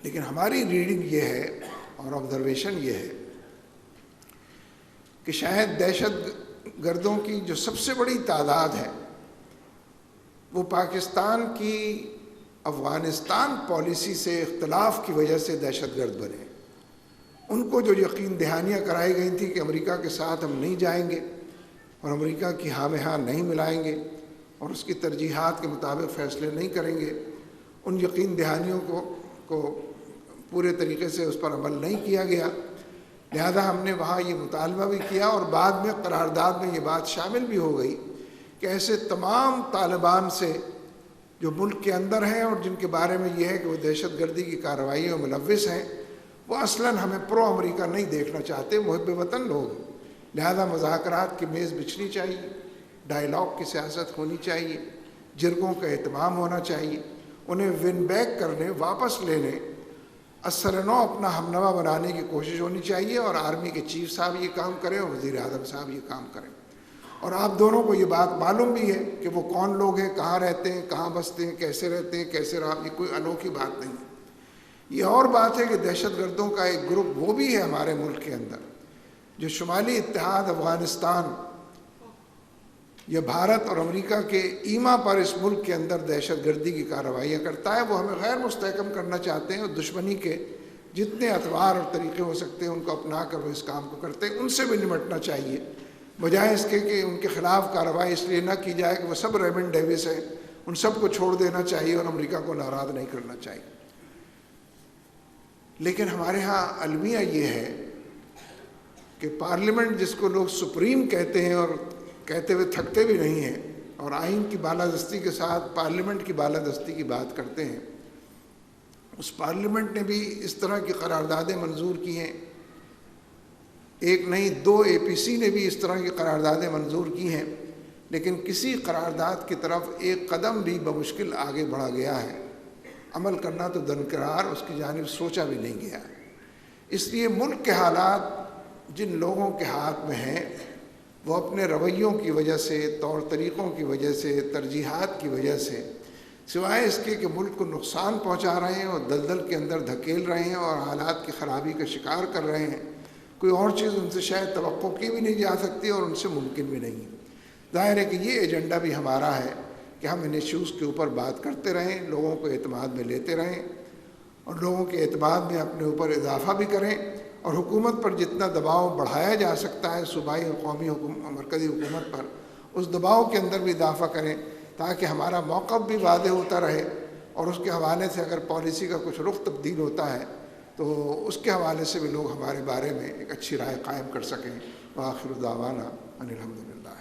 لیکن ہماری ریڈنگ یہ ہے اور آبزرویشن یہ ہے کہ شاید دہشت گردوں کی جو سب سے بڑی تعداد ہے وہ پاکستان کی افغانستان پالیسی سے اختلاف کی وجہ سے دہشت گرد بنے۔ ان کو جو یقین دہانیاں کرائی گئی تھیں کہ امریکہ کے ساتھ ہم نہیں جائیں گے اور امریکہ کی ہاں میں ہاں نہیں ملائیں گے اور اس کی ترجیحات کے مطابق فیصلے نہیں کریں گے، ان یقین دہانیوں کو پورے طریقے سے اس پر عمل نہیں کیا گیا۔ لہذا ہم نے وہاں یہ مطالبہ بھی کیا اور بعد میں قرارداد میں یہ بات شامل بھی ہو گئی کہ ایسے تمام طالبان سے جو ملک کے اندر ہیں اور جن کے بارے میں یہ ہے کہ وہ دہشت گردی کی کارروائیوں میں ملوث ہیں، وہ اصلاً ہمیں پرو امریکہ نہیں دیکھنا چاہتے، محب وطن لوگ ہیں۔ لہذا مذاکرات کی میز بچھنی چاہیے، ڈائیلاگ کی سیاست ہونی چاہیے، جرگوں کا اہتمام ہونا چاہیے، انہیں ون بیک کرنے، واپس لینے، اثر نو اپنا ہمنوا بنانے کی کوشش ہونی چاہیے، اور آرمی کے چیف صاحب یہ کام کریں اور وزیر اعظم صاحب یہ کام کریں۔ اور آپ دونوں کو یہ بات معلوم بھی ہے کہ وہ کون لوگ ہیں، کہاں رہتے ہیں، کہاں بستے ہیں، کیسے رہتے ہیں، کیسے رہا، یہ کوئی انوکھی بات نہیں ہے۔ یہ اور بات ہے کہ دہشت گردوں کا ایک گروپ وہ بھی ہے ہمارے ملک کے اندر جو شمالی اتحاد افغانستان یا بھارت اور امریکہ کے ایما پر اس ملک کے اندر دہشت گردی کی کارروائیاں کرتا ہے۔ وہ ہمیں غیر مستحکم کرنا چاہتے ہیں اور دشمنی کے جتنے اطوار اور طریقے ہو سکتے ہیں ان کو اپنا کر وہ اس کام کو کرتے ہیں۔ ان سے بھی نمٹنا چاہیے، بجائے اس کے کہ ان کے خلاف کارروائی اس لیے نہ کی جائے کہ وہ سب ریمنڈ ڈیوس ہیں، ان سب کو چھوڑ دینا چاہیے اور امریکہ کو ناراض نہیں کرنا چاہیے۔ لیکن ہمارے ہاں المیہ یہ ہے کہ پارلیمنٹ جس کو لوگ سپریم کہتے ہیں اور کہتے ہوئے تھکتے بھی نہیں ہیں اور آئین کی بالادستی کے ساتھ پارلیمنٹ کی بالادستی کی بات کرتے ہیں، اس پارلیمنٹ نے بھی اس طرح کی قراردادیں منظور کی ہیں، ایک نہیں 2 APC نے بھی اس طرح کی قراردادیں منظور کی ہیں، لیکن کسی قرارداد کی طرف ایک قدم بھی بمشکل آگے بڑھا گیا ہے۔ عمل کرنا تو درکنار، اس کی جانب سوچا بھی نہیں گیا۔ اس لیے ملک کے حالات جن لوگوں کے ہاتھ میں ہیں وہ اپنے رویوں کی وجہ سے، طور طریقوں کی وجہ سے، ترجیحات کی وجہ سے، سوائے اس کے کہ ملک کو نقصان پہنچا رہے ہیں اور دلدل کے اندر دھکیل رہے ہیں اور حالات کی خرابی کا شکار کر رہے ہیں، کوئی اور چیز ان سے شاید توقع کی بھی نہیں جا سکتی اور ان سے ممکن بھی نہیں۔ ظاہر ہے کہ یہ ایجنڈا بھی ہمارا ہے کہ ہم ان ایشوز کے اوپر بات کرتے رہیں، لوگوں کو اعتماد میں لیتے رہیں اور لوگوں کے اعتماد میں اپنے اوپر اضافہ بھی کریں، اور حکومت پر جتنا دباؤ بڑھایا جا سکتا ہے صوبائی اور قومی مرکزی حکومت پر، اس دباؤ کے اندر بھی اضافہ کریں تاکہ ہمارا موقف بھی واضح ہوتا رہے، اور اس کے حوالے سے اگر پالیسی کا کچھ رخ تبدیل ہوتا ہے تو اس کے حوالے سے بھی لوگ ہمارے بارے میں ایک اچھی رائے قائم کر سکیں۔ وآخر دعوانا ان الحمدللہ۔